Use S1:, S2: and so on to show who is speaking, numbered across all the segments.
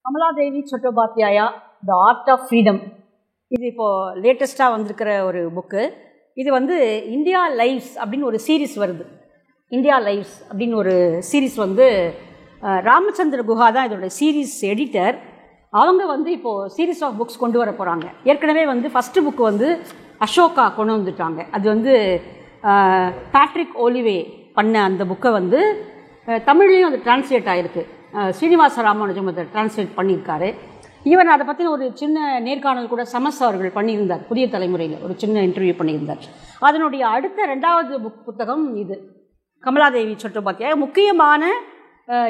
S1: Kamaladevi Chattopadhyaya the art of freedom. இது இப்போது லேட்டஸ்ட்டாக வந்திருக்கிற ஒரு புக்கு. இது வந்து இந்தியா லைவ்ஸ் அப்படின்னு ஒரு சீரீஸ் வருது. இந்தியா லைவ்ஸ் அப்படின்னு ஒரு சீரீஸ் வந்து ராமச்சந்திர குஹா தான் இதோட சீரீஸ் எடிட்டர். அவங்க வந்து இப்போது சீரீஸ் ஆஃப் புக்ஸ் கொண்டு வர போகிறாங்க. ஏற்கனவே வந்து ஃபஸ்ட்டு புக்கு வந்து அசோகா கொண்டு வந்துட்டாங்க. அது வந்து பேட்ரிக் ஓலிவே பண்ண அந்த புக்கை வந்து தமிழ்லேயும் அது டிரான்ஸ்லேட் ஆகிருக்கு. ஸ்ரீனிவாச ராமானுஜம் அதை டிரான்ஸ்லேட் பண்ணியிருக்காரு. ஈவன் அதை பற்றின ஒரு சின்ன நேர்காணல் கூட சமஸ் அவர்கள் பண்ணியிருந்தார். புதிய தலைமுறையில் ஒரு சின்ன இன்டர்வியூ பண்ணியிருந்தார். அதனுடைய அடுத்த 2வது புத்தகம் இது, கமலாதேவி சட்டோபாத்யாயா. முக்கியமான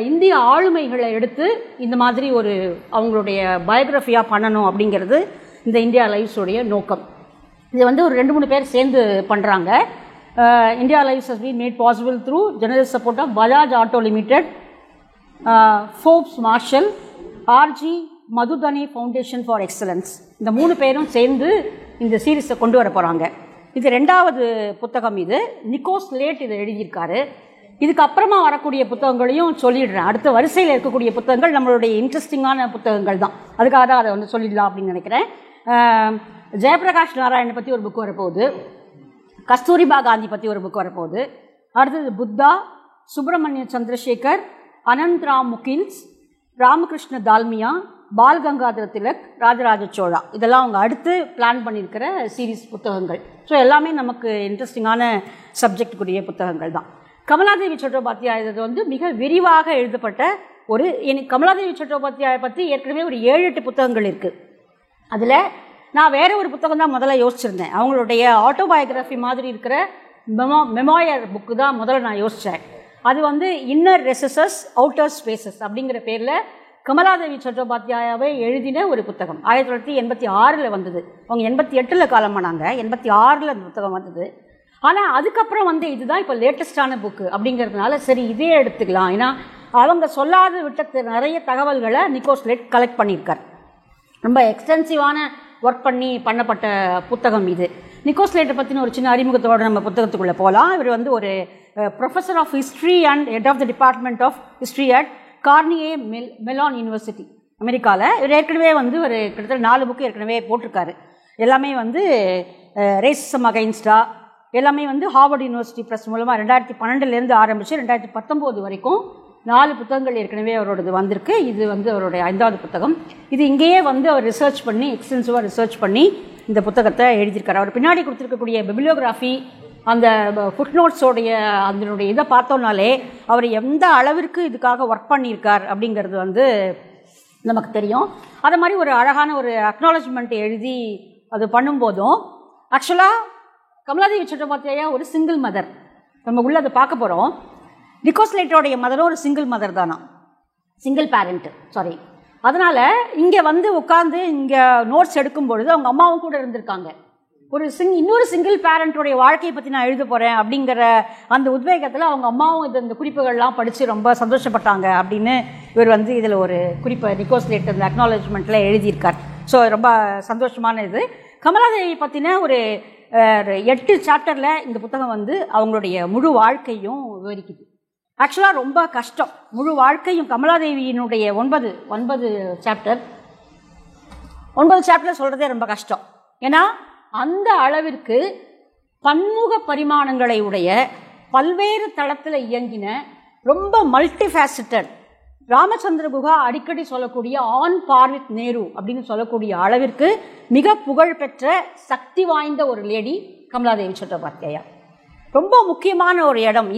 S1: இந்திய ஆளுமைகளை எடுத்து இந்த மாதிரி ஒரு அவங்களுடைய பயோகிராஃபியாக பண்ணணும் அப்படிங்கிறது இந்த இந்தியா லைவ்ஸோடைய நோக்கம். இது வந்து ஒரு 2-3 பேர் சேர்ந்து பண்ணுறாங்க. India lives has been made possible through general support of Bajaj auto limited, Forbes Marshall, RG Manudhane foundation for excellence. இந்த 3 பேரும் சேர்ந்து இந்த சீரீஸை கொண்டு வர போகிறாங்க. இது 2வது புத்தகம். இது நிக்கோஸ் லேட் இதை எழுதியிருக்காரு. இதுக்கப்புறமா வரக்கூடிய புத்தகங்களையும் சொல்லிடுறேன். அடுத்த வரிசையில் இருக்கக்கூடிய புத்தகங்கள் நம்மளுடைய இன்ட்ரெஸ்டிங்கான புத்தகங்கள் தான். அதுக்காக தான் அதை வந்து சொல்லிடலாம் அப்படின்னு நினைக்கிறேன். ஜெயபிரகாஷ் நாராயணனை பற்றி ஒரு புக் வரப்போகுது. கஸ்தூரிபா காந்தி பற்றி ஒரு புக் வரப்போகுது. அடுத்தது புத்தா, சுப்பிரமணிய சந்திரசேகர், அனந்த்ராம் முகில்ஸ், ராமகிருஷ்ண தால்மியா, பால் கங்காதர திலக், ராஜராஜ சோழா. இதெல்லாம் அவங்க அடுத்து பிளான் பண்ணியிருக்கிற சீரீஸ் புத்தகங்கள். ஸோ எல்லாமே நமக்கு இன்ட்ரெஸ்டிங்கான சப்ஜெக்டுக்குரிய புத்தகங்கள் தான். கமலாதேவி சட்டோபாத்யாயா இது வந்து மிக விரிவாக எழுதப்பட்ட ஒரு கமலாதேவி சட்டோபாத்யாயை பற்றி ஏற்கனவே ஒரு 7-8 புத்தகங்கள் இருக்குது. அதில் நான் வேறு ஒரு புத்தகம் தான் முதல்ல யோசிச்சிருந்தேன். அவங்களுடைய ஆட்டோபயோகிராஃபி மாதிரி இருக்கிற மெமோயர் புக்கு தான் முதல்ல நான் யோசித்தேன். அது வந்து இன்னர் ரெசஸஸ் அவுட்டர் ஸ்பேசஸ் அப்படிங்கிற பேரில் கமலாதேவி சட்டோபாத்யாயாவை எழுதின ஒரு புத்தகம். 1986 வந்தது. அவங்க 88 காலமானாங்க. 86 அந்த புத்தகம் வந்தது. ஆனால் அதுக்கப்புறம் வந்து இதுதான் இப்போ லேட்டஸ்டான புக்கு அப்படிங்கிறதுனால சரி இதே எடுத்துக்கலாம். ஏன்னா அவங்க சொல்லாத விட்ட நிறைய தகவல்களை நிக்கோஸ் லேட் கலெக்ட் பண்ணியிருக்கார். ரொம்ப எக்ஸ்டென்சிவான ஒர்க் பண்ணப்பட்ட புத்தகம் இது. நிக்கோஸ் லேட்டை பற்றின ஒரு சின்ன அறிமுகத்தோடு நம்ம புத்தகத்துக்குள்ளே போகலாம். இவர் வந்து ஒரு professor of history and head of the department of history at Carnegie Mellon university, அமெரிக்காவில். இவர் ஏற்கனவே வந்து ஒரு கிட்டத்தட்ட 4 புக்கு ஏற்கனவே போட்டிருக்காரு. எல்லாமே வந்து ரேசிசம் அகைன்ஸ்டா, எல்லாமே வந்து ஹார்வர்ட் யூனிவர்சிட்டி ப்ரெஸ் மூலமாக 2012 ஆரம்பித்து 2019 வரைக்கும் 4 புத்தகங்கள் ஏற்கனவே அவரோடது வந்திருக்கு. இது வந்து அவருடைய 5வது புத்தகம். இது இங்கேயே வந்து அவர் ரிசர்ச் பண்ணி எக்ஸ்டென்சிவாக ரிசர்ச் பண்ணி இந்த புத்தகத்தை எழுதியிருக்காரு. அவர் பின்னாடி கொடுத்துருக்கக்கூடிய பிப்ளியோகிராஃபி, அந்த ஃபுட்நோட்ஸோடைய அதனுடைய இதை பார்த்தோம்னாலே அவர் எந்த அளவிற்கு இதுக்காக ஒர்க் பண்ணியிருக்கார் அப்படிங்கிறது வந்து நமக்கு தெரியும். அது மாதிரி ஒரு அழகான ஒரு அக்னாலஜ்மெண்ட் எழுதி அது பண்ணும்போதும் ஆக்சுவலாக கமலாதேவி சட்டோபாத்யாயா ஒரு சிங்கிள் மதர். நம்ம உள்ளே அதை பார்க்க போகிறோம். நிக்கோஸ் லேட்டோடைய மதரும் ஒரு சிங்கிள் மதர் தானா, சிங்கிள் பேரண்ட்டு, சாரி. அதனால் இங்கே வந்து உட்காந்து இங்கே நோட்ஸ் எடுக்கும் பொழுது அவங்க அம்மாவும் கூட இருந்திருக்காங்க. இன்னொரு சிங்கிள் பேரண்ட்டோடைய வாழ்க்கையை பற்றி நான் எழுத போகிறேன் அப்படிங்கிற அந்த உத்வேகத்தில் அவங்க அம்மாவும் இந்த குறிப்புகள்லாம் படித்து ரொம்ப சந்தோஷப்பட்டாங்க அப்படின்னு இவர் வந்து இதில் ஒரு குறிப்பை நிக்கோஸ் லேட் இந்த அக்னாலஜ்மெண்ட்டில் எழுதியிருக்கார். ஸோ ரொம்ப சந்தோஷமான இது. கமலாதேவி பற்றின ஒரு 8 சாப்டரில் இந்த புத்தகம் வந்து அவங்களுடைய முழு வாழ்க்கையும் விவரிக்குது. ஆக்சுவலாக ரொம்ப கஷ்டம். முழு வாழ்க்கையும் கமலாதேவியினுடைய 9 சாப்டர் சொல்கிறதே ரொம்ப கஷ்டம். ஏன்னா அந்த அளவிற்கு பன்முக பரிமாணங்களை உடைய பல்வேறு தளத்தில் இயங்கின ரொம்ப மல்டிஃபேசிட்டட், ராமச்சந்திர குஹா அடிக்கடி சொல்லக்கூடிய ஆன் பார் வித் நேரு அப்படின்னு சொல்லக்கூடிய அளவிற்கு மிக புகழ்பெற்ற சக்தி வாய்ந்த ஒரு லேடி கமலாதேவி சட்டோபாத்யாயா. ரொம்ப முக்கியமான ஒரு இடம்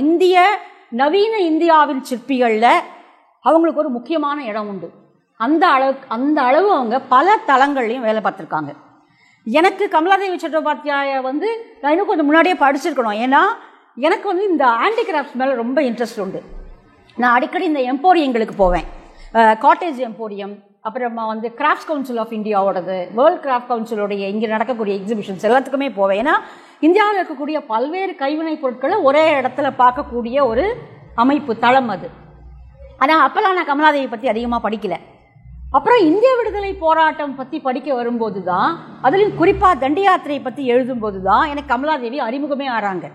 S1: நவீன இந்தியாவின் சிற்பிகளில் அவங்களுக்கு ஒரு முக்கியமான இடம் உண்டு. அந்த அளவு அவங்க பல தளங்கள்லையும் வேலை பார்த்துருக்காங்க. எனக்கு கமலாதேவி சட்டோபாத்யாயா வந்து நான் இன்னும் கொஞ்சம் முன்னாடியே படிச்சிருக்கணும். ஏன்னா எனக்கு வந்து இந்த ஹேண்டிகிராஃப்ட்ஸ் மேலே ரொம்ப இன்ட்ரெஸ்ட் உண்டு. நான் அடிக்கடி இந்த எம்போரியங்களுக்கு போவேன். காட்டேஜ் எம்போரியம், அப்புறமா வந்து கிராஃப்ட்ஸ் கவுன்சில் ஆஃப் இந்தியாவோடது, வேர்ல்ட் கிராஃப்ட் கவுன்சிலோடைய இங்கே நடக்கக்கூடிய எக்ஸிபிஷன்ஸ் எல்லாத்துக்குமே போவேன். ஏன்னா இந்தியாவில் இருக்கக்கூடிய பல்வேறு கைவினைப் பொருட்களை ஒரே இடத்துல பார்க்கக்கூடிய ஒரு அமைப்பு தளம் அது. ஆனால் அப்போல்லாம் நான் கமலாதேவி பற்றி அதிகமாக படிக்கலை. அப்புறம் இந்திய விடுதலை போராட்டம் பற்றி படிக்க வரும்போது தான், அதுலேயும் குறிப்பாக தண்டி யாத்திரையை பற்றி எழுதும்போது தான் எனக்கு கமலாதேவி அறிமுகமே ஆறாங்க.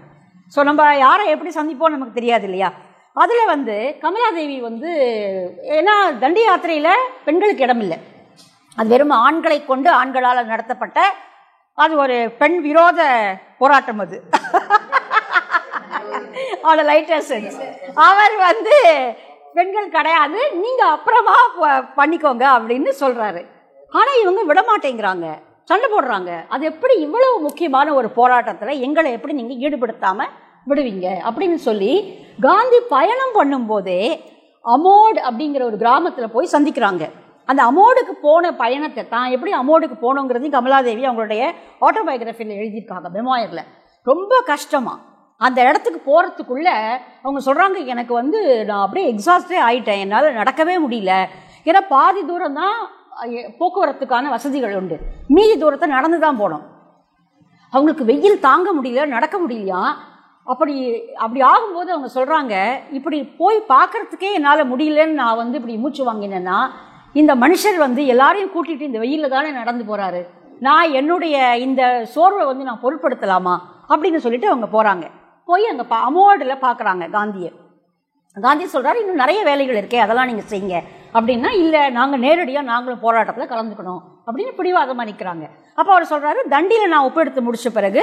S1: ஸோ நம்ம யாரை எப்படி சந்திப்போம் நமக்கு தெரியாது இல்லையா. அதில் வந்து கமலாதேவி வந்து ஏன்னா தண்டி யாத்திரையில் பெண்களுக்கு இடம் இல்லை, அது வெறும் ஆண்களை கொண்டு ஆண்களால் நடத்தப்பட்ட அது ஒரு பெண் விரோத போராட்டம். அது அவளோட லைட்டர் சென்ஸ். அவர் வந்து பெண்கள் கிடையாது, நீங்கள் அப்புறமா பண்ணிக்கோங்க அப்படின்னு சொல்கிறாரு. ஆனால் இவங்க விடமாட்டேங்கிறாங்க, சண்டை போடுறாங்க. அது எப்படி இவ்வளவு முக்கியமான ஒரு போராட்டத்தில் எங்களை எப்படி நீங்கள் ஈடுபடுத்தாமல் விடுவீங்க அப்படின்னு சொல்லி காந்தி பயணம் பண்ணும்போதே அமோட் அப்படிங்கிற ஒரு கிராமத்தில் போய் சந்திக்கிறாங்க. அந்த அமோடுக்கு போன பயணத்தை தான் எப்படி அமோடுக்கு போனோங்கிறதையும் கமலாதேவி அவங்களுடைய ஆட்டோபயோகிராஃபியில் எழுதியிருக்காங்க, மெமோயரில். ரொம்ப கஷ்டமாக அந்த இடத்துக்கு போகிறதுக்குள்ளே அவங்க சொல்கிறாங்க, எனக்கு வந்து நான் அப்படியே எக்ஸாஸ்டே ஆகிட்டேன், என்னால் நடக்கவே முடியல. ஏன்னா பாதி தூரம் தான் போக்குவரத்துக்கான வசதிகள் உண்டு, மீதி தூரத்தை நடந்து தான் போனோம். அவங்களுக்கு வெயில் தாங்க முடியல, நடக்க முடியலையா. அப்படி ஆகும்போது அவங்க சொல்கிறாங்க, இப்படி போய் பார்க்குறதுக்கே என்னால் முடியலன்னு நான் வந்து இப்படி மூச்சு வாங்கினேன்னா, இந்த மனுஷர் வந்து எல்லாரையும் கூட்டிகிட்டு இந்த வெயிலில் தானே நடந்து போகிறாரு, நான் என்னுடைய இந்த சோர்வை வந்து நான் பொருட்படுத்தலாமா அப்படின்னு சொல்லிட்டு அவங்க போகிறாங்க. போய் அங்கே அமோடில் பார்க்குறாங்க காந்தியை. காந்தி சொல்கிறாரு, இன்னும் நிறைய வேலைகள் இருக்கே, அதெல்லாம் நீங்கள் செய்யுங்க அப்படின்னா, இல்லை நாங்கள் நேரடியாக நாங்களும் போராட்டத்தில் கலந்துக்கணும் அப்படின்னு பிடிவாதமாக நிற்கிறாங்க. அப்போ அவர் சொல்கிறாரு, தண்டியில் நான் ஒப்பெடுத்து முடித்த பிறகு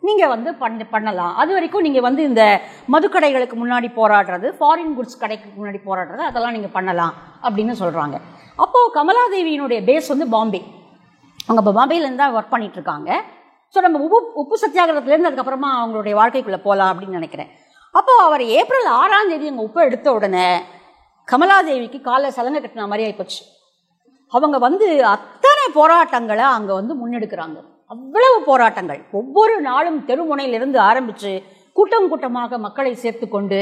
S1: நீங்கள் வந்து பண்ணலாம், அது வரைக்கும் நீங்கள் வந்து இந்த மதுக்கடைகளுக்கு முன்னாடி போராடுறது, ஃபாரின் குட்ஸ் கடைக்கு முன்னாடி போராடுறது, அதெல்லாம் நீங்கள் பண்ணலாம் அப்படின்னு சொல்கிறாங்க. அப்போது கமலாதேவியினுடைய பேஸ் வந்து பாம்பே, அவங்க இப்போ பாம்பேலேருந்து தான் ஒர்க் பண்ணிகிட்ருக்காங்க. ஸோ நம்ம உப்பு சத்தியாகிரகத்துலேருந்து அதுக்கப்புறமா அவங்களுடைய வாழ்க்கைக்குள்ளே போகலாம் அப்படின்னு நினைக்கிறேன். அப்போது அவர் ஏப்ரல் 6ஆம் தேதி அங்கே உப்பை எடுத்த உடனே கமலாதேவிக்கு காலைல சலங்கை கட்டின மாதிரி ஆகிப்போச்சு. அவங்க வந்து அத்தனை போராட்டங்களை அங்கே வந்து முன்னெடுக்கிறாங்க, அவ்வளவு போராட்டங்கள். ஒவ்வொரு நாளும் தெருமுனையிலிருந்து ஆரம்பித்து கூட்டம் கூட்டமாக மக்களை சேர்த்து கொண்டு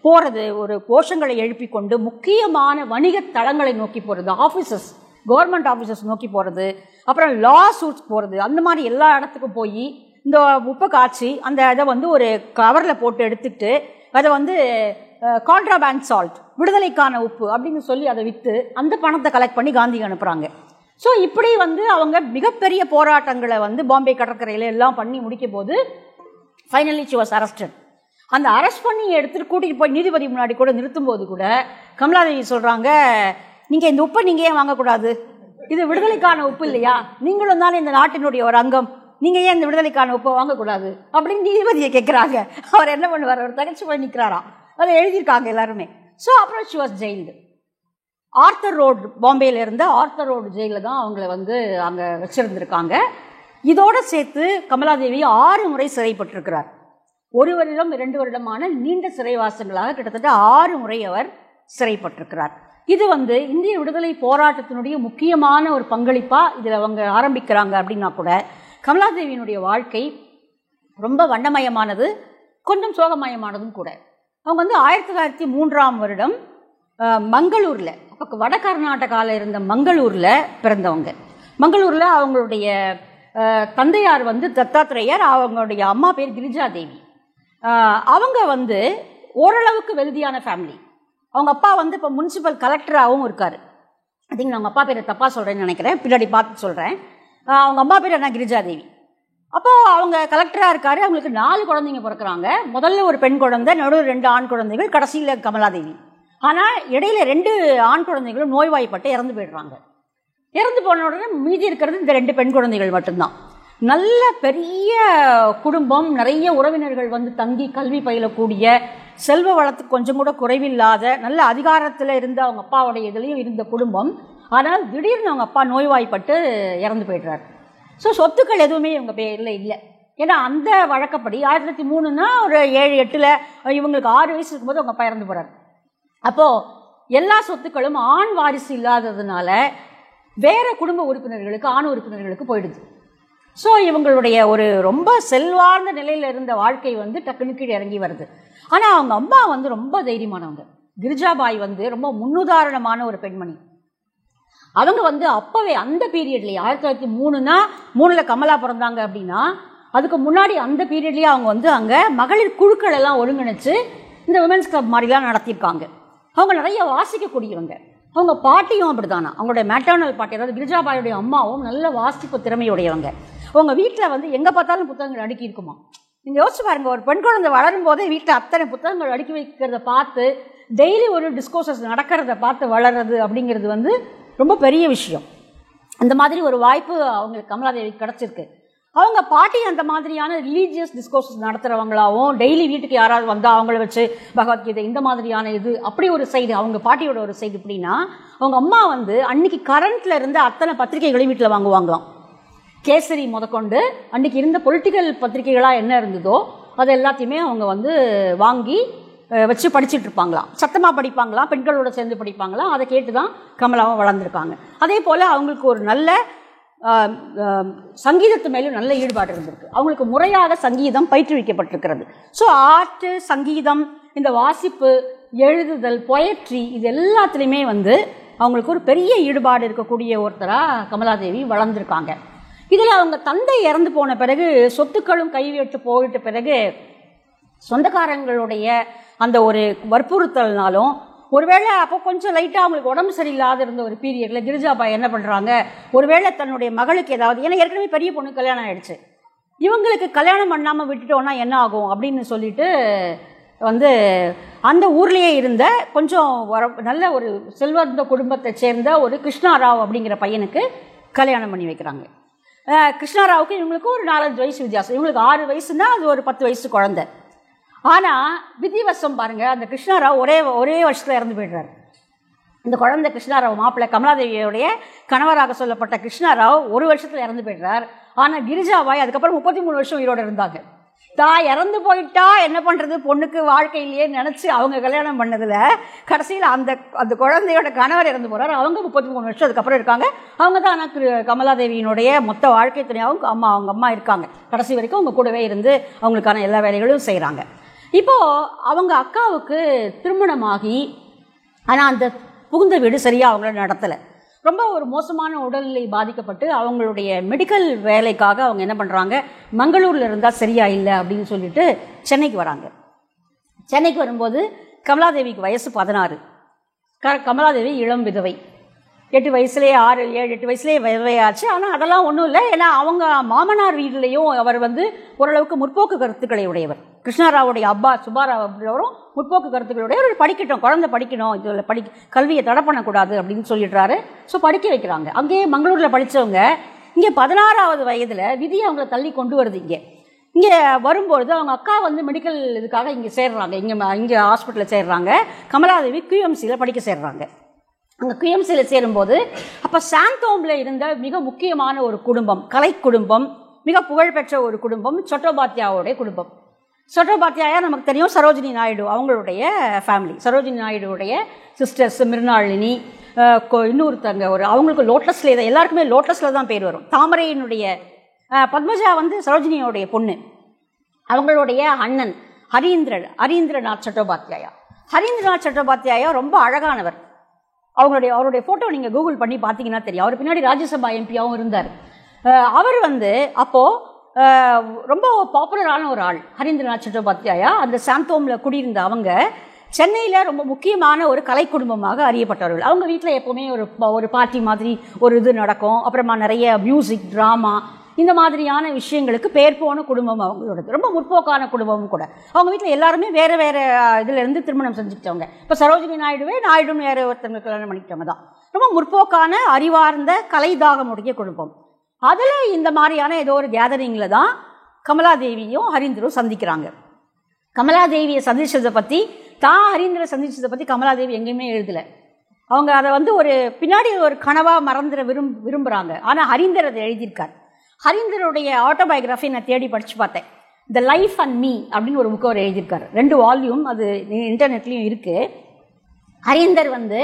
S1: போகிறது, ஒரு கோஷங்களை எழுப்பி கொண்டு முக்கியமான வணிக தளங்களை நோக்கி போகிறது, ஆஃபீஸஸ் கவர்மெண்ட் ஆஃபீஸஸ் நோக்கி போகிறது, அப்புறம் லா சூட்ஸ் போகிறது, அந்த மாதிரி எல்லா இடத்துக்கும் போய் இந்த உப்பை காய்ச்சி அந்த இதை வந்து ஒரு கவரில் போட்டு எடுத்துக்கிட்டு அதை வந்து கான்ட்ராபேண்ட் சால்ட், விடுதலைக்கான உப்பு அப்படின்னு சொல்லி அதை விற்று அந்த பணத்தை கலெக்ட் பண்ணி காந்திக்கு அனுப்புகிறாங்க. ஸோ இப்படி வந்து அவங்க மிகப்பெரிய போராட்டங்களை வந்து பாம்பே கடற்கரையில் எல்லாம் பண்ணி முடிக்கும் போது ஃபைனலி ஷி வாஸ் அரெஸ்டட். அந்த அரெஸ்ட் பண்ணி எடுத்துகிட்டு கூட்டிகிட்டு போய் நீதிபதி முன்னாடி கூட நிறுத்தும்போது கூட கமலாதேவி சொல்கிறாங்க, நீங்கள் இந்த உப்பை நீங்கள் ஏன் வாங்கக்கூடாது, இது விடுதலைக்கான உப்பு இல்லையா, நீங்களும் தானே இந்த நாட்டினுடைய ஒரு அங்கம், நீங்கள் ஏன் இந்த விடுதலைக்கான உப்பை வாங்கக்கூடாது அப்படின்னு நீதிபதியை கேட்குறாங்க. அவர் என்ன பண்ணுவார், அவர் தகச்சு போய் நிற்கிறாராம், அதை எழுதியிருக்காங்க எல்லாருமே. ஸோ அப்புறம் ஷி வாஸ் ஜெயில்டு. ஆர்த்தர் ரோடு, பாம்பேயில் இருந்த ஆர்த்தர் ரோடு ஜெயிலில் தான் அவங்கள வந்து அங்கே வச்சுருந்துருக்காங்க. இதோடு சேர்த்து கமலாதேவி 6 முறை சிறைப்பட்டிருக்கிறார். 1 வருடம் 2 வருடமான நீண்ட சிறைவாசங்களாக கிட்டத்தட்ட 6 முறை அவர் சிறைப்பட்டிருக்கிறார். இது வந்து இந்திய விடுதலை போராட்டத்தினுடைய முக்கியமான ஒரு பங்களிப்பாக இதில் அவங்க ஆரம்பிக்கிறாங்க. அப்படின்னா கூட கமலாதேவியினுடைய வாழ்க்கை ரொம்ப வண்ணமயமானது, கொஞ்சம் சோகமயமானதும் கூட. அவங்க வந்து 1903ஆம் வருடம் மங்களூரில், அப்போ வட கர்நாடகாவில் இருந்த மங்களூரில் பிறந்தவங்க. மங்களூரில் அவங்களுடைய தந்தையார் வந்து தத்தாத்ரேயர், அவங்களுடைய அம்மா பேர் கிரிஜாதேவி. அவங்க வந்து ஓரளவுக்கு வெல்தியான ஃபேமிலி. அவங்க அப்பா வந்து இப்போ முனிசிபல் கலெக்டராகவும் இருக்கார். ஐ திங்க் நான் அவங்க அப்பா பேரை தப்பாக சொல்கிறேன்னு நினைக்கிறேன், பின்னாடி பார்த்து சொல்கிறேன். அவங்க அம்மா பேர் என்ன, கிரிஜாதேவி. அப்போது அவங்க கலெக்டராக இருக்கார். அவங்களுக்கு 4 குழந்தைங்க பிறக்கிறாங்க. முதல்ல ஒரு பெண் குழந்தை, நடுவில் 2 ஆண் குழந்தைகள், கடைசியில் கமலாதேவி. ஆனால் இடையில 2 ஆண் குழந்தைகளும் நோய்வாய்ப்பட்டு இறந்து போயிடுறாங்க. இறந்து போன உடனே மீதி இருக்கிறது இந்த 2 பெண் குழந்தைகள் மட்டும்தான். நல்ல பெரிய குடும்பம், நிறைய உறவினர்கள் வந்து தங்கி கல்வி பயிலக்கூடிய, செல்வ வளத்துக்கு கொஞ்சம் கூட குறைவில்லாத, நல்ல அதிகாரத்தில் இருந்த அவங்க அப்பாவுடைய இதுலேயும் இருந்த குடும்பம். ஆனால் திடீர்னு அவங்க அப்பா நோய்வாய்ப்பட்டு இறந்து போய்ட்றாரு. ஸோ சொத்துக்கள் எதுவுமே இவங்க பேரில் இல்லை. ஏன்னா அந்த வழக்கப்படி 1903ன்னா ஒரு 7-8 இவங்களுக்கு 6 வயசு இருக்கும்போது அவங்க அப்பா இறந்து போகிறார். அப்போது எல்லா சொத்துக்களும் ஆண் வாரிசு இல்லாததுனால வேறு குடும்ப உறுப்பினர்களுக்கு, ஆண் உறுப்பினர்களுக்கு போயிடுது. ஸோ இவங்களுடைய ஒரு ரொம்ப செல்வார்ந்த நிலையில் இருந்த வாழ்க்கை வந்து டக்குனு கீழே இறங்கி வருது. ஆனால் அவங்க அம்மா வந்து ரொம்ப தைரியமானவங்க. கிரிஜாபாய் வந்து ரொம்ப முன்னுதாரணமான ஒரு பெண்மணி. அவங்க வந்து அப்போவே அந்த பீரியட்லேயே 1903ன்னா 3ல் கமலா பிறந்தாங்க அப்படின்னா அதுக்கு முன்னாடி அந்த பீரியட்லேயே அவங்க வந்து அங்கே மகளிர் குழுக்கள் எல்லாம் ஒருங்கிணைச்சு இந்த விமென்ஸ் கிளப் மாதிரிலாம் நடத்தியிருக்காங்க. அவங்க நிறைய வாசிக்கக்கூடியவங்க. அவங்க பாட்டியும் அப்படி தானா, அவங்களுடைய மேட்டர்னல் பாட்டி, அதாவது கிரிஜாபாயுடைய அம்மாவும் நல்ல வாசிப்பு திறமையுடையவங்க. அவங்க வீட்டில் வந்து எங்கே பார்த்தாலும் புத்தகங்கள் அடுக்கி இருக்குமா. நீங்கள் யோசிச்சு பாருங்கள், ஒரு பெண் குழந்தை வளரும் போதே வீட்டில் அத்தனை புத்தகங்கள் அடுக்கி வைக்கிறத பார்த்து டெய்லி ஒரு டிஸ்கோர்சஸ் நடக்கிறத பார்த்து வளர்றது அப்படிங்கிறது வந்து ரொம்ப பெரிய விஷயம். அந்த மாதிரி ஒரு வாய்ப்பு அவங்களுக்கு கமலாதேவிக்கு கிடச்சிருக்கு. அவங்க பாட்டி அந்த மாதிரியான ரிலீஜியஸ் டிஸ்கோர்சஸ் நடத்துகிறவங்களாகவும் டெய்லி வீட்டுக்கு யாராவது வந்தால் அவங்கள வச்சு பகவத்கீதை இந்த மாதிரியான இது அப்படி ஒரு சைடு, அவங்க பாட்டியோட ஒரு சைடு. எப்படின்னா அவங்க அம்மா வந்து அன்னைக்கு கரண்ட்டில் இருந்த அத்தனை பத்திரிகைகளையும் வீட்டில் வாங்குவாங்களாம். கேசரி முதற்கொண்டு அன்றைக்கி இருந்த பொலிட்டிக்கல் பத்திரிகைகளாக என்ன இருந்ததோ அது எல்லாத்தையுமே அவங்க வந்து வாங்கி வச்சு படிச்சுட்டு இருப்பாங்களாம். சத்தமாக படிப்பாங்களாம், பெண்களோட சேர்ந்து படிப்பாங்களாம். அதை கேட்டு தான் கமலாவும் வளர்ந்துருக்காங்க. அதே போல் அவங்களுக்கு ஒரு நல்ல சங்கீதத்து மேலும் நல்ல ஈடுபாடு இருந்திருக்கு. அவங்களுக்கு முறையாக சங்கீதம் பயிற்றுவிக்கப்பட்டிருக்கிறது. ஸோ ஆர்ட்டு, சங்கீதம், இந்த வாசிப்பு, எழுதுதல், பொயட்ரி, இது எல்லாத்துலேயுமே வந்து அவங்களுக்கு ஒரு பெரிய ஈடுபாடு இருக்கக்கூடிய ஒருத்தராக கமலாதேவி வளர்ந்துருக்காங்க. இதில் அவங்க தந்தை இறந்து போன பிறகு, சொத்துக்களும் கைவிட்டு போயிட்ட பிறகு, சொந்தக்காரங்களுடைய அந்த ஒரு வற்புறுத்தல்னாலும், ஒருவேளை அப்போ கொஞ்சம் லைட்டாக அவங்களுக்கு உடம்பு சரியில்லாத இருந்த ஒரு பீரியடில் கிரிஜாபாய் என்ன பண்ணுறாங்க, ஒருவேளை தன்னுடைய மகளுக்கு ஏதாவது, ஏன்னா ஏற்கனவே பெரிய பொண்ணு கல்யாணம் ஆகிடுச்சு, இவங்களுக்கு கல்யாணம் பண்ணாமல் விட்டுட்டோன்னா என்ன ஆகும் அப்படின்னு சொல்லிட்டு வந்து அந்த ஊர்லேயே இருந்த கொஞ்சம் நல்ல ஒரு செல்வந்த குடும்பத்தை சேர்ந்த ஒரு கிருஷ்ணாராவ் அப்படிங்கிற பையனுக்கு கல்யாணம் பண்ணி வைக்கிறாங்க. கிருஷ்ணாராவுக்கு இவங்களுக்கு ஒரு 4-5 வயசு வித்தியாசம். இவங்களுக்கு 6 வயசுன்னா அது ஒரு 10 வயசு குழந்தை. ஆனால் விதிவசம் பாருங்கள், அந்த கிருஷ்ணாராவ் ஒரே வருஷத்தில் இறந்து போய்டுறாரு. இந்த குழந்தை கிருஷ்ணாராவ் மாப்பிள்ளை கமலாதேவியோடைய கணவராக சொல்லப்பட்ட கிருஷ்ணாராவ் 1 வருஷத்தில் இறந்து போய்டுறார். ஆனால் கிரிஜாபாய் அதுக்கப்புறம் 33 வருஷம் உயிரோடு இருந்தாங்க. தான் இறந்து போயிட்டா என்ன பண்ணுறது, பொண்ணுக்கு வாழ்க்கையிலேயே நினச்சி அவங்க கல்யாணம் பண்ணதில் கடைசியில் அந்த குழந்தையோட கணவர் இறந்து போகிறார். அவங்க 33 வருஷம் அதுக்கப்புறம் இருக்காங்க. அவங்க தான் ஆனால் கமலாதேவியினுடைய மொத்த வாழ்க்கை துணையாகவும் அவங்க அம்மா இருக்காங்க. கடைசி வரைக்கும் அவங்க கூடவே இருந்து அவங்களுக்கான எல்லா வேலைகளும் செய்கிறாங்க. இப்போது அவங்க அக்காவுக்கு திருமணமாகி, ஆனால் அந்த புகுந்த வீடு சரியாக அவங்கள நடத்தலை. ரொம்ப ஒரு மோசமான உடல்நிலை பாதிக்கப்பட்டு அவங்களுடைய மெடிக்கல் வேலைக்காக அவங்க என்ன பண்ணுறாங்க, மங்களூரில் இருந்தால் சரியா இல்லை அப்படின்னு சொல்லிட்டு சென்னைக்கு வராங்க. சென்னைக்கு வரும்போது கமலாதேவிக்கு வயசு 16. கமலாதேவி இளம் விதவை. 8 வயசுலேயே 7-8 வயசுலேயே விதவையாச்சு. ஆனால் அதெல்லாம் ஒன்றும் இல்லை. ஏன்னா அவங்க மாமனார் வீட்டிலையும் அவர் வந்து ஓரளவுக்கு முற்போக்கு கருத்துக்களை உடையவர். கிருஷ்ணாராவுடைய அப்பா சுப்பாராவ் அப்படின்றவரும் முற்போக்கு கருத்துக்களுடைய ஒரு படிக்கட்டும், குழந்தை படிக்கணும், இதில் கல்வியை தடை பண்ணக்கூடாது அப்படின்னு சொல்லிடுறாரு. ஸோ படிக்க வைக்கிறாங்க. அங்கேயே மங்களூரில் படித்தவங்க இங்கே 16வது வயதில் விதி அவங்கள தள்ளி கொண்டு வருது. இங்கே வரும்பொழுது அவங்க அக்கா வந்து மெடிக்கல் இதுக்காக இங்கே சேர்றாங்க. இங்கே ஹாஸ்பிட்டலில் சேர்றாங்க. கமலாதேவி QMCயில் படிக்க சேர்றாங்க. அங்கே QMCயில் சேரும்போது அப்போ சாந்தோமில் இருந்த மிக முக்கியமான ஒரு குடும்பம், கலை குடும்பம், மிக புகழ்பெற்ற ஒரு குடும்பம் சட்டோபாத்யாயோடைய குடும்பம். சட்டோபாத்யாயா நமக்கு தெரியும், சரோஜினி நாயுடு அவங்களுடைய ஃபேமிலி. சரோஜினி நாயுடுடைய சிஸ்டர்ஸ் மிருணாளினி, இன்னொருத்தங்க அவங்களுக்கு லோட்டஸில் எல்லாருக்குமே லோட்டஸில் தான் பேர் வரும். தாமரையினுடைய பத்மஜா வந்து சரோஜினியோடைய பொண்ணு. அவங்களுடைய அண்ணன் ஹரீந்திரநாத் சட்டோபாத்யாயா. ஹரீந்திரநாத் சட்டோபாத்யாயா ரொம்ப அழகானவர். அவருடைய ஃபோட்டோ நீங்கள் கூகுள் பண்ணி பார்த்தீங்கன்னா தெரியும். அவர் பின்னாடி ராஜ்யசபா எம்பியாகவும் இருந்தார். அவர் வந்து அப்போது ரொம்ப பாப்புலரான ஒரு ஆள் ஹரீந்திரநாத் சட்டோபாத்யாயா. அந்த சாந்தோமில் குடியிருந்த அவங்க சென்னையில் ரொம்ப முக்கியமான ஒரு கலை குடும்பமாக அறியப்பட்டவர்கள். அவங்க வீட்டில் எப்போவுமே ஒரு பார்ட்டி மாதிரி ஒரு இது நடக்கும். அப்புறமா நிறைய மியூசிக், ட்ராமா, இந்த மாதிரியான விஷயங்களுக்கு பேர் போன குடும்பம் அவங்களோடது. ரொம்ப முற்போக்கான குடும்பமும் கூட. அவங்க வீட்டில் எல்லாருமே வேறு வேறு இதிலேருந்து திருமணம் செஞ்சுக்கிட்டவங்க. இப்போ சரோஜினி நாயுடுன்னு வேறு ஒருத்தவங்க கல்யாணம் பண்ணிக்கிட்டவங்க தான். ரொம்ப முற்போக்கான அறிவார்ந்த கலைதாகமுடைய குடும்பம். அதில் இந்த மாதிரியான ஏதோ ஒரு கேதரிங்கில் தான் கமலாதேவியும் ஹரீந்தரும் சந்திக்கிறாங்க. கமலாதேவியை சந்திச்சதை பற்றி, ஹரீந்தரை சந்திச்சதை பற்றி கமலாதேவி எங்கேயுமே எழுதலை. அவங்க அதை வந்து ஒரு பின்னாடி ஒரு கனவாக மறந்துட விரும்புகிறாங்க. ஆனால் ஹரீந்தர் அதை எழுதியிருக்கார். ஹரீந்தருடைய ஆட்டோபயோகிராஃபி நான் தேடி படித்து பார்த்தேன். த லைஃப் அண்ட் மீ அப்படின்னு ஒரு புக்கு அவர் எழுதியிருக்காரு. 2 வால்யூம், அது இன்டர்நெட்லேயும் இருக்குது. ஹரீந்தர் வந்து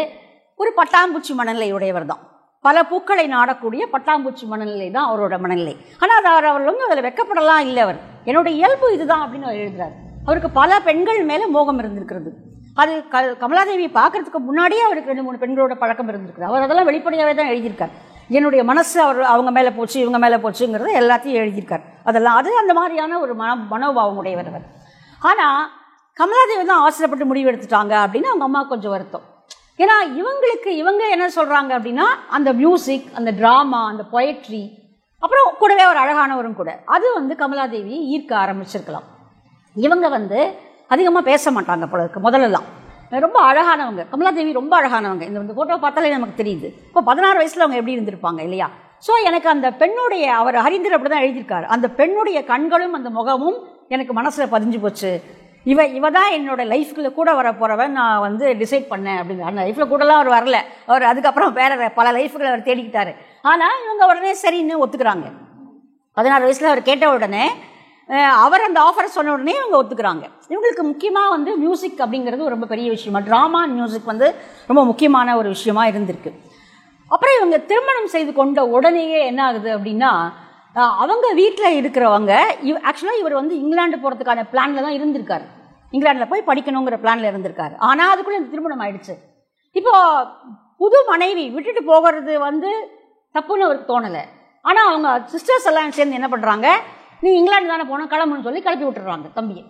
S1: ஒரு பட்டாம்பூச்சி மனநிலை உடையவர் தான். பல பூக்களை நாடக்கூடிய பட்டாம்பூச்சி மனநிலை தான் அவரோட மனநிலை. ஆனால் அவர் வந்து அதில் வெக்கப்படலாம் இல்லை. அவர் என்னோடய இயல்பு இதுதான் அப்படின்னு அவர் எழுதுறாரு. அவருக்கு பல பெண்கள் மேலே மோகம் இருந்திருக்கிறது. அது கமலாதேவியை பார்க்கறதுக்கு முன்னாடியே அவருக்கு 2-3 பெண்களோட பழக்கம் இருந்திருக்குது. அவர் அதெல்லாம் வெளிப்படையாகவே தான் எழுதியிருக்கார். என்னுடைய மனசு அவங்க மேலே போச்சு, இவங்க மேலே போச்சுங்கிறத எல்லாத்தையும் எழுதியிருக்கார். அதெல்லாம் அந்த மாதிரியான ஒரு மனோபாவம் உடையவர் அவர். ஆனால் கமலாதேவி தான் அவசரப்பட்டு முடிவு எடுத்துட்டாங்க அப்படின்னு அவங்க அம்மா கொஞ்சம் வருத்தம். ஏன்னா இவங்க என்ன சொல்கிறாங்க அப்படின்னா, அந்த மியூசிக், அந்த ட்ராமா, அந்த பொயட்ரி, அப்புறம் கூடவே ஒரு அழகானவரும் கூட, அது வந்து கமலாதேவி ஈர்க்க ஆரம்பிச்சிருக்கலாம். இவங்க வந்து அதிகமாக பேச மாட்டாங்க போல இருக்கு முதல்லலாம். ரொம்ப அழகானவங்க, கமலாதேவி ரொம்ப அழகானவங்க. இந்த ஃபோட்டோ பார்த்தாலே நமக்கு தெரியுது. இப்போ 16 வயசில் அவங்க எப்படி இருந்திருப்பாங்க இல்லையா? ஸோ எனக்கு அந்த பெண்ணுடைய, அவர் ஹரீந்தர் அப்படி தான் எழுதியிருக்காரு, அந்த பெண்ணுடைய கண்களும் அந்த முகமும் எனக்கு மனசில் பதிஞ்சு போச்சு. இவ தான் என்னோடய லைஃப்குள்ளே கூட வர போகிறவன் நான் வந்து டிசைட் பண்ணேன் அப்படின்னு. அந்த லைஃப்பில் கூடலாம் அவர் வரல, அவர் அதுக்கப்புறம் வேறு பல லைஃப்களை அவர் தேடிக்கிட்டார். ஆனால் இவங்க உடனே சரின்னு ஒத்துக்கிறாங்க. 16 வயசில் அவர் கேட்ட உடனே, அவர் அந்த ஆஃபரை சொன்ன உடனே இவங்க ஒத்துக்கிறாங்க. இவங்களுக்கு முக்கியமாக வந்து மியூசிக் அப்படிங்கிறது ரொம்ப பெரிய விஷயமா, ட்ராமா மியூசிக் வந்து ரொம்ப முக்கியமான ஒரு விஷயமா இருந்திருக்கு. அப்புறம் இவங்க திருமணம் செய்து கொண்ட உடனேயே என்ன ஆகுது அப்படின்னா, அவங்க வீட்டில் இருக்கிறவங்க, ஆக்சுவலாக இவர் வந்து இங்கிலாந்து போகிறதுக்கான பிளானில் தான் இருந்திருக்காரு. இங்கிலாந்தில் போய் படிக்கணுங்கிற பிளானில் இருந்திருக்காரு. ஆனால் அதுக்குள்ளே இந்த திருமணம் ஆயிடுச்சு. இப்போது புது மனைவி விட்டுட்டு போகிறது வந்து தப்புன்னு அவருக்கு தோணலை. ஆனால் அவங்க சிஸ்டர்ஸ் எல்லாம் சேர்ந்து என்ன பண்ணுறாங்க, நீ இங்கிலாந்து தானே போனோம் கிளம்புன்னு சொல்லி கிளப்பி விட்டுறாங்க தம்பியை.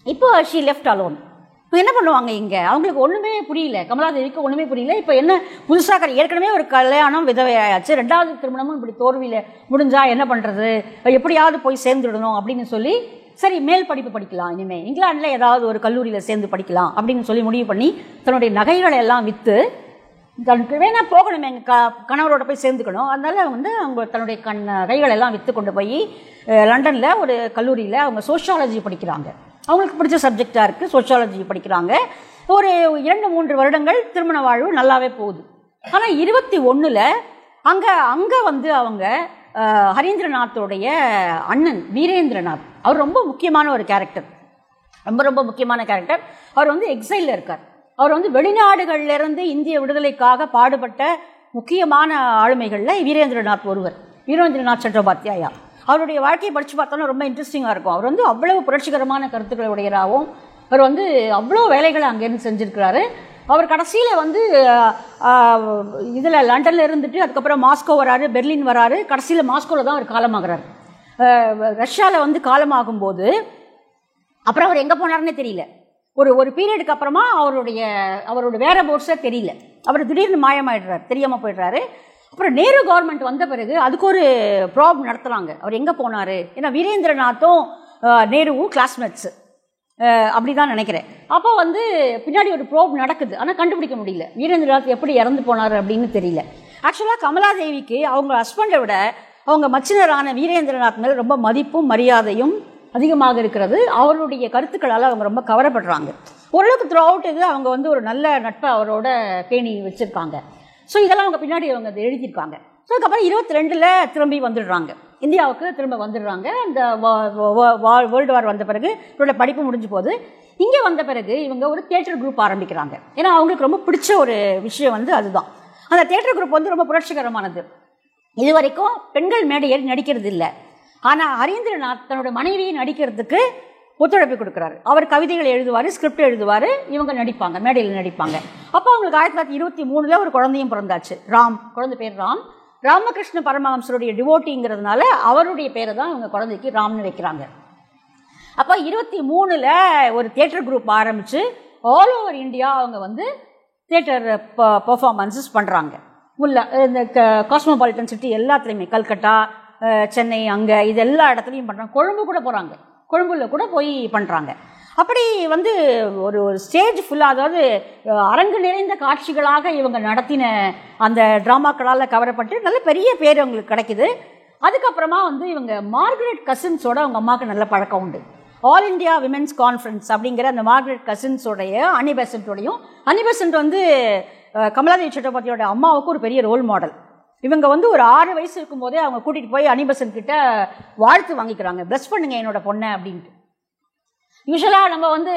S1: இப்போ ஷீ லெஃப்ட் அலோன். இப்போ என்ன பண்ணுவாங்க இங்கே? அவங்களுக்கு ஒன்றுமே புரியல, கமலாதேவிக்கு ஒன்றுமே புரியல. இப்போ என்ன புதுசாக ஏற்கனவே ஒரு கல்யாணம் விதவையாச்சு, 2வது திருமணமும் இப்படி தோல்வியில் முடிஞ்சால் என்ன பண்ணுறது, எப்படியாவது போய் சேர்ந்துடணும் அப்படின்னு சொல்லி, சரி மேல் படிப்பு படிக்கலாம், இனிமேல் இங்கிலாண்டில் ஏதாவது ஒரு கல்லூரியில் சேர்ந்து படிக்கலாம் அப்படின்னு சொல்லி முடிவு பண்ணி தன்னுடைய நகைகளை எல்லாம் விற்று, தனக்கு வேணா போகணும், எங்கள் கணவரோட போய் சேர்ந்துக்கணும், அதனால் வந்து அவங்க தன்னுடைய நகைகள் எல்லாம் விற்று கொண்டு போய் லண்டனில் ஒரு கல்லூரியில் அவங்க சோஷியாலஜி படிக்கிறாங்க. அவங்களுக்கு பிடிச்ச சப்ஜெக்டாக இருக்குது, சோஷியாலஜி படிக்கிறாங்க. ஒரு 2-3 வருடங்கள் திருமண வாழ்வு நல்லாவே போகுது. ஆனால் 21 அங்கே வந்து அவங்க ஹரீந்திரநாத்தோடைய அண்ணன் வீரேந்திரநாத், அவர் ரொம்ப முக்கியமான ஒரு கேரக்டர், ரொம்ப முக்கியமான கேரக்டர். அவர் வந்து எக்ஸைலில் இருக்கார். அவர் வந்து வெளிநாடுகளிலிருந்து இந்திய விடுதலைக்காக பாடுபட்ட முக்கியமான ஆளுமைகளில் வீரேந்திரநாத் ஒருவர், வீரேந்திரநாத் சட்டோபாத்யாயா. அவருடைய வாழ்க்கையை படித்து பார்த்தோன்னா ரொம்ப இன்ட்ரெஸ்டிங்காக இருக்கும். அவர் வந்து அவ்வளவு புரட்சிகரமான கருத்துக்களை உடையராகவும், அவர் வந்து அவ்வளோ வேலைகளை அங்கேருந்து செஞ்சுருக்கிறாரு. அவர் கடைசியில் வந்து இதில் லண்டனில் இருந்துட்டு அதுக்கப்புறம் மாஸ்கோ வராரு, பெர்லின் வராரு, கடைசியில் மாஸ்கோவில் தான் அவர் காலமாகிறார். ரஷ்யாவில் வந்து காலமாகும்போது அப்புறம் அவர் எங்கே போனார்னே தெரியல. ஒரு பீரியடுக்கு அப்புறமா அவரோட வேற போர்ஸே தெரியல, அவர் திடீர்னு மாயமாயிடுறார், தெரியாமல் போயிடுறாரு. அப்புறம் நேரு கவர்மெண்ட் வந்த பிறகு அதுக்கு ஒரு ப்ராப் நடத்துகிறாங்க, அவர் எங்கே போனார். ஏன்னா வீரேந்திரநாத்தும் நேருவும் கிளாஸ்மேட்ஸு அப்படி தான் நினைக்கிறேன். அப்போ வந்து பின்னாடி ஒரு ப்ரோப் நடக்குது, ஆனால் கண்டுபிடிக்க முடியல வீரேந்திரநாத் எப்படி இறந்து போனார் அப்படின்னு தெரியல. ஆக்சுவலாக கமலாதேவிக்கு அவங்க ஹஸ்பண்டை விட அவங்க மச்சினரான வீரேந்திரநாத் மேலே ரொம்ப மதிப்பும் மரியாதையும் அதிகமாக இருக்கிறது. அவருடைய கருத்துக்களால் அவங்க ரொம்ப கவரப்படுறாங்க. ஓரளவுக்கு த்ரூ அவுட் இது அவங்க வந்து ஒரு நல்ல நட்பை அவரோட பேணி வச்சுருக்காங்க. ஸோ இதெல்லாம் அவங்க பின்னாடி அவங்க அதை எழுதியிருக்காங்க. ஸோ அதுக்கப்புறம் 22 திரும்பி வந்துடுறாங்க, இந்தியாவுக்கு திரும்ப வந்துடுறாங்க. அந்த வேர்ல்டு வார் வந்த பிறகு இவரோட படிப்பு முடிஞ்சு போகுது. இங்கே வந்த பிறகு இவங்க ஒரு தியேட்டர் குரூப் ஆரம்பிக்கிறாங்க. ஏன்னா அவங்களுக்கு ரொம்ப பிடிச்ச ஒரு விஷயம் வந்து அதுதான். அந்த தியேட்டர் குரூப் வந்து ரொம்ப புரட்சிகரமானது. இது வரைக்கும் பெண்கள் மேடை ஏறி நடிக்கிறது இல்லை. ஆனால் ஹரீந்திரநாத் தன்னோட மனைவியை நடிக்கிறதுக்கு ஒத்துழைப்பு கொடுக்குறாரு. அவர் கவிதைகள் எழுதுவார், ஸ்கிரிப்ட் எழுதுவார், இவங்க நடிப்பாங்க, மேடையில் நடிப்பாங்க. அப்போ அவங்களுக்கு 1923 ஒரு குழந்தையும் பிறந்தாச்சு, ராம். குழந்தை பேர் ராம். ராமகிருஷ்ண பரமஹம்சருடைய டிவோட்டிங்கிறதுனால அவருடைய பேரை தான் அவங்க குழந்தைக்கு ராம்னு வைக்கிறாங்க. அப்போ 23 ஒரு தியேட்டர் குரூப் ஆரம்பித்து ஆல் ஓவர் இந்தியா அவங்க வந்து தியேட்டர் பர்ஃபார்மன்ஸஸ் பண்ணுறாங்க. இந்த காஸ்மோபாலிட்டன் சிட்டி எல்லாத்துலேயுமே, கல்கட்டா, சென்னை, அங்கே இது எல்லா இடத்துலையும் பண்ணுறாங்க. கொழும்பு கூட போகிறாங்க, கொழும்புல கூட போய் பண்ணுறாங்க. அப்படி வந்து ஒரு ஸ்டேஜ் ஃபுல்லாக, அதாவது அரங்கு நிறைந்த காட்சிகளாக இவங்க நடத்தின அந்த ட்ராமாக்களால் கவரப்பட்டு நல்ல பெரிய பேர் அவங்களுக்கு கிடைக்குது. அதுக்கப்புறமா வந்து இவங்க மார்கரெட் கசின்ஸோட அவங்க அம்மாவுக்கு நல்ல பழக்கம் உண்டு. ஆல் இண்டியா விமென்ஸ் கான்ஃபரன்ஸ் அப்படிங்கிற அந்த மார்கரெட் கசின்ஸோடைய அனி பெசன்ட்டோடையும், அனி பெசன்ட் வந்து கமலாதேவி சட்டோபாத்யாயோட அம்மாவுக்கு ஒரு பெரிய ரோல் மாடல். இவங்க வந்து ஒரு 6 வயசு இருக்கும்போதே அவங்க கூட்டிகிட்டு போய் அனி பெசன்ட் கிட்ட வாழ்த்து வாங்கிக்கிறாங்க, ப்ளஸ் பண்ணுங்க என்னோட பொண்ணை அப்படின்ட்டு. யூஸ்வலாக நம்ம வந்து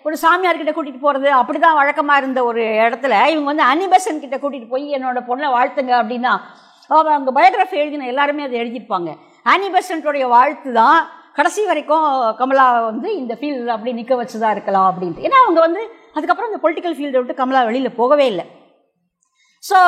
S1: ஒரு சாமியார்கிட்ட கூட்டிகிட்டு போகிறது அப்படி தான் வழக்கமாக இருந்த ஒரு இடத்துல இவங்க வந்து அனி பெசன்ட் கிட்ட கூட்டிகிட்டு போய் என்னோட பொண்ணை வாழ்த்துங்க அப்படின்னா, அவங்க பயோகிராஃபி எழுதின எல்லாருமே அதை எழுதியிருப்பாங்க. அனி பெசன்ட்டோடைய வாழ்த்து தான் கடைசி வரைக்கும் கமலா வந்து இந்த ஃபீல்டு அப்படி நிற்க வச்சு தான் இருக்கலாம் அப்படின்ட்டு. ஏன்னா அவங்க வந்து அதுக்கப்புறம் இந்த பொலிட்டிக்கல் ஃபீல்டை விட்டு கமலா வெளியில் போகவே இல்லை. ஸோ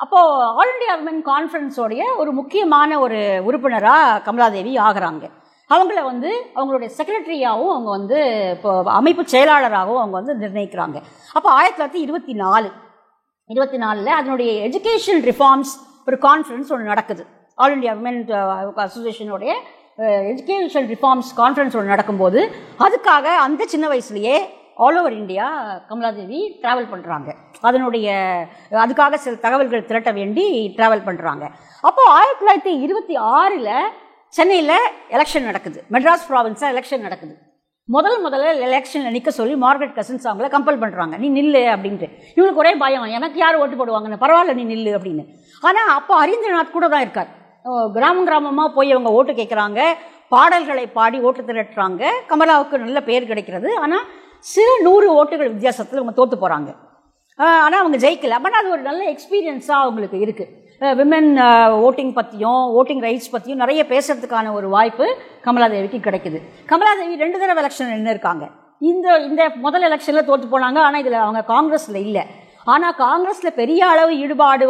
S1: அப்போது ஆல் இண்டியா விமன் கான்ஃபரன்ஸோடைய ஒரு முக்கியமான ஒரு உறுப்பினராக கமலாதேவி ஆகிறாங்க. அவங்கள வந்து அவங்களுடைய செக்ரட்டரியாகவும் அவங்க வந்து இப்போ அமைப்பு செயலாளராகவும் அவங்க வந்து நிர்ணயிக்கிறாங்க. அப்போ 1924 அதனுடைய எஜுகேஷன் ரிஃபார்ம்ஸ் ஒரு கான்ஃபரன்ஸ் ஒன்று நடக்குது. ஆல் இண்டியா விமன் அசோசியேஷனுடைய எஜுகேஷன் ரிஃபார்ம்ஸ் கான்ஃபரன்ஸ் ஒன்று நடக்கும்போது அதுக்காக அந்த சின்ன வயசுலேயே all over India Kamaladevi travel பண்ணுறாங்க. அதுக்காக சில தகவல்கள் திரட்ட வேண்டி ட்ராவல் பண்ணுறாங்க. அப்போது 1926 சென்னையில் எலெக்ஷன் நடக்குது. மெட்ராஸ் ப்ராவின்ஸாக எலெக்ஷன் நடக்குது. முதல்ல எலெக்ஷனில் நிற்க சொல்லி மார்கரெட் கசின்ஸ் அவங்கள கம்பல் பண்ணுறாங்க, நீ நில்லு அப்படின்ட்டு. இவங்களுக்கு ஒரே பயம், எனக்கு யார் ஓட்டு போடுவாங்கன்னு, பரவாயில்ல நீ நில்லு அப்படின்னு. ஆனால் அப்போ ஹரீந்திரநாத் கூட தான் இருக்கார். கிராமமாக போய் அவங்க ஓட்டு கேட்குறாங்க, பாடல்களை பாடி ஓட்டு திரட்டுறாங்க. கமலாவுக்கு நல்ல பேர் கிடைக்கிறது. ஆனால் சில 100 ஓட்டுகள் வித்தியாசத்தில் அவங்க தோற்று போகிறாங்க. ஆனால் அவங்க ஜெயிக்கல. பட் அது ஒரு நல்ல எக்ஸ்பீரியன்ஸாக அவங்களுக்கு இருக்குது. விமன் ஓட்டிங் பற்றியும் ஓட்டிங் ரைட்ஸ் பற்றியும் நிறைய பேசுறதுக்கான ஒரு வாய்ப்பு கமலாதேவிக்கு கிடைக்குது. கமலாதேவி 2 தடவை எலெக்ஷன் நின்று இருக்காங்க. இந்த முதல் எலெக்ஷனில் தோற்று போனாங்க. ஆனால் இதில் அவங்க காங்கிரஸில் இல்லை. ஆனால் காங்கிரஸில் பெரிய அளவு ஈடுபாடு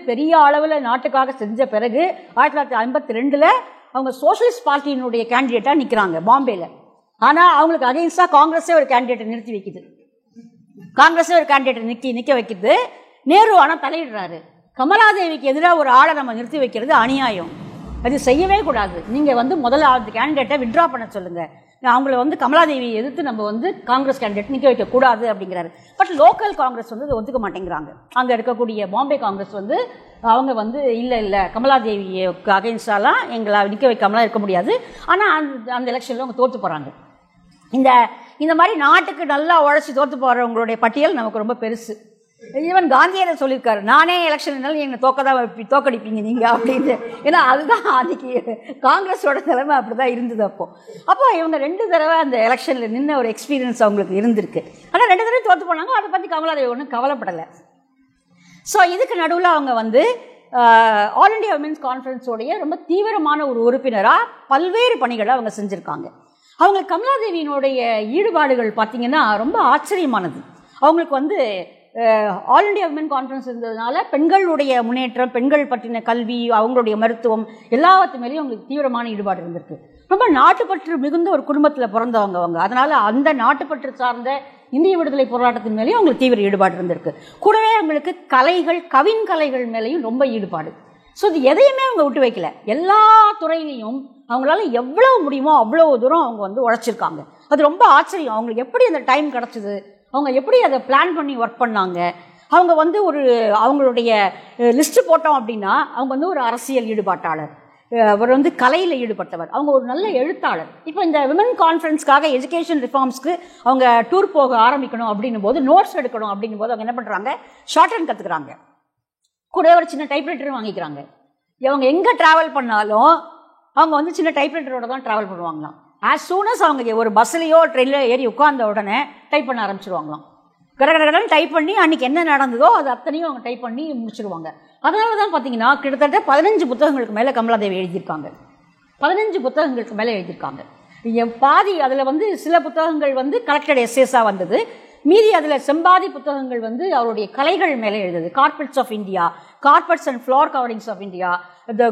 S1: பெரிய அளவில் நாட்டுக்காக செஞ்ச பிறகு 1952 அவங்க சோஷலிஸ்ட் பார்ட்டியினுடைய கேண்டிடேட்டாக நிற்கிறாங்க பாம்பேயில். ஆனால் அவங்களுக்கு அகைன்ஸ்டாக காங்கிரஸே ஒரு கேண்டிடேட்டை நிறுத்தி வைக்குது. காங்கிரஸே ஒரு கேண்டிடேட்டை நிற்க வைக்குது. நேரு ஆனால் தலையிடுறாரு. கமலாதேவிக்கு எதிராக ஒரு ஆளை நம்ம நிறுத்தி வைக்கிறது அநியாயம், அது செய்யவே கூடாது. நீங்கள் முதல்ல அந்த கேண்டிடேட்டை விட்ரா பண்ண சொல்லுங்கள், அவங்கள கமலாதேவியை எதிர்த்து நம்ம காங்கிரஸ் கேண்டிடேட் நிற்க வைக்கக்கூடாது அப்படிங்கிறாரு. பட் லோக்கல் காங்கிரஸ் அதை ஒத்துக்க மாட்டேங்கிறாங்க. அங்கே இருக்கக்கூடிய பாம்பே காங்கிரஸ் அவங்க இல்லை கமலாதேவிக்கு அகைன்ஸ்டாலாம் எங்களை நிற்க வைக்காமலாம் இருக்க முடியாது. ஆனால் அந்த எலெக்ஷனில் அவங்க தோற்று போகிறாங்க. இந்த மாதிரி நாட்டுக்கு நல்லா உழைச்சி தோற்று போகிறவங்களுடைய பட்டியல் நமக்கு ரொம்ப பெருசு. ஈவன் காந்தியரை சொல்லியிருக்காரு, நானே எலெக்ஷன் இருந்தாலும் என்னை தோக்கடிப்பீங்க நீங்கள் அப்படின்னு. ஏன்னா அதுதான் அன்றைக்கி காங்கிரஸோட நிலைமை அப்படி தான் இருந்தது. அப்போ இவங்க 2 தடவை அந்த எலெக்ஷனில் நின்று ஒரு எக்ஸ்பீரியன்ஸ் அவங்களுக்கு இருந்திருக்கு. ஆனால் 2 தடவை தோற்று போனாங்க. அதை பற்றி கமலாதேவி ஒன்றும் கவலைப்படலை. ஸோ இதுக்கு நடுவில் அவங்க ஆல் இண்டியா விமென்ஸ் கான்ஃபரன்ஸோடைய ரொம்ப தீவிரமான ஒரு உறுப்பினராக பல்வேறு பணிகளை அவங்க செஞ்சுருக்காங்க. அவங்க கமலாதேவியினுடைய ஈடுபாடுகள் பார்த்திங்கன்னா ரொம்ப ஆச்சரியமானது. அவங்களுக்கு ஆல் இண்டியா விமன் கான்ஃபரன்ஸ் இருந்ததுனால பெண்களுடைய முன்னேற்றம், பெண்கள் பற்றின கல்வி, அவங்களுடைய மருத்துவம் எல்லாத்து மேலேயும் அவங்களுக்கு தீவிரமான ஈடுபாடு இருந்திருக்கு. ரொம்ப நாட்டுப்பற்று மிகுந்த ஒரு குடும்பத்தில் பிறந்தவங்க அவங்க. அதனால் அந்த நாட்டுப்பற்று சார்ந்த இந்திய விடுதலை போராட்டத்தின் மேலேயும் அவங்களுக்கு தீவிர ஈடுபாடு இருந்திருக்கு. கூடவே அவங்களுக்கு கவின் கலைகள் மேலேயும் ரொம்ப ஈடுபாடு. ஸோ இது எதையுமே அவங்க விட்டு வைக்கல. எல்லா துறையிலையும் அவங்களால எவ்வளோ முடியுமோ அவ்வளோ தூரம் அவங்க உழைச்சிருக்காங்க. அது ரொம்ப ஆச்சரியம். அவங்களுக்கு எப்படி அந்த டைம் கிடச்சிது, அவங்க எப்படி அதை பிளான் பண்ணி ஒர்க் பண்ணாங்க. அவங்க அவங்களுடைய லிஸ்ட்டு போட்டோம் அப்படின்னா அவங்க ஒரு அரசியல் ஈடுபாட்டாளர், அவர் கலையில் ஈடுபட்டவர், அவங்க ஒரு நல்ல எழுத்தாளர். இப்போ இந்த விமன் கான்ஃபரன்ஸ்க்காக எஜுகேஷன் ரிஃபார்ம்ஸ்க்கு அவங்க டூர் போக ஆரம்பிக்கணும் அப்படின்னும் போது, நோட்ஸ் எடுக்கணும் அப்படின்னும் போது அவங்க என்ன பண்ணுறாங்க, ஷார்ட் ஹேண்ட் கற்றுக்குறாங்க. கூட ஒரு சின்ன டைப்ரைட்டரும் வாங்கிக்கிறாங்க. அவங்க எங்கே ட்ராவல் பண்ணாலும் அவங்க சின்ன டைப்ரைட்டரோட தான் ட்ராவல் பண்ணுவாங்களாம். ஆஸ் சூன் அஸ் அவங்க ஒரு பஸ்ஸிலையோ ட்ரெயினிலோ ஏறி உட்கார்ந்த உடனே டைப் பண்ண ஆரம்பிச்சிருவாங்களாம். கடகடகடன் டைப் பண்ணி அன்றைக்கி என்ன நடந்ததோ அது அத்தனையும் அவங்க டைப் பண்ணி முடிச்சிடுவாங்க. அதனால தான் பார்த்தீங்கன்னா கிட்டத்தட்ட 15 புத்தகங்களுக்கு மேலே கமலாதேவி எழுதியிருக்காங்க. 15 புத்தகங்களுக்கு மேலே எழுதியிருக்காங்க. பாதி அதில் சில புத்தகங்கள் கலெக்டட் எஸ்ஸேஸாக வந்தது. மீதி அதில் செம்பாதி புத்தகங்கள் அவருடைய கலைகள் மேலே எழுதுது. Carpets of India, carpets and floor coverings of India, the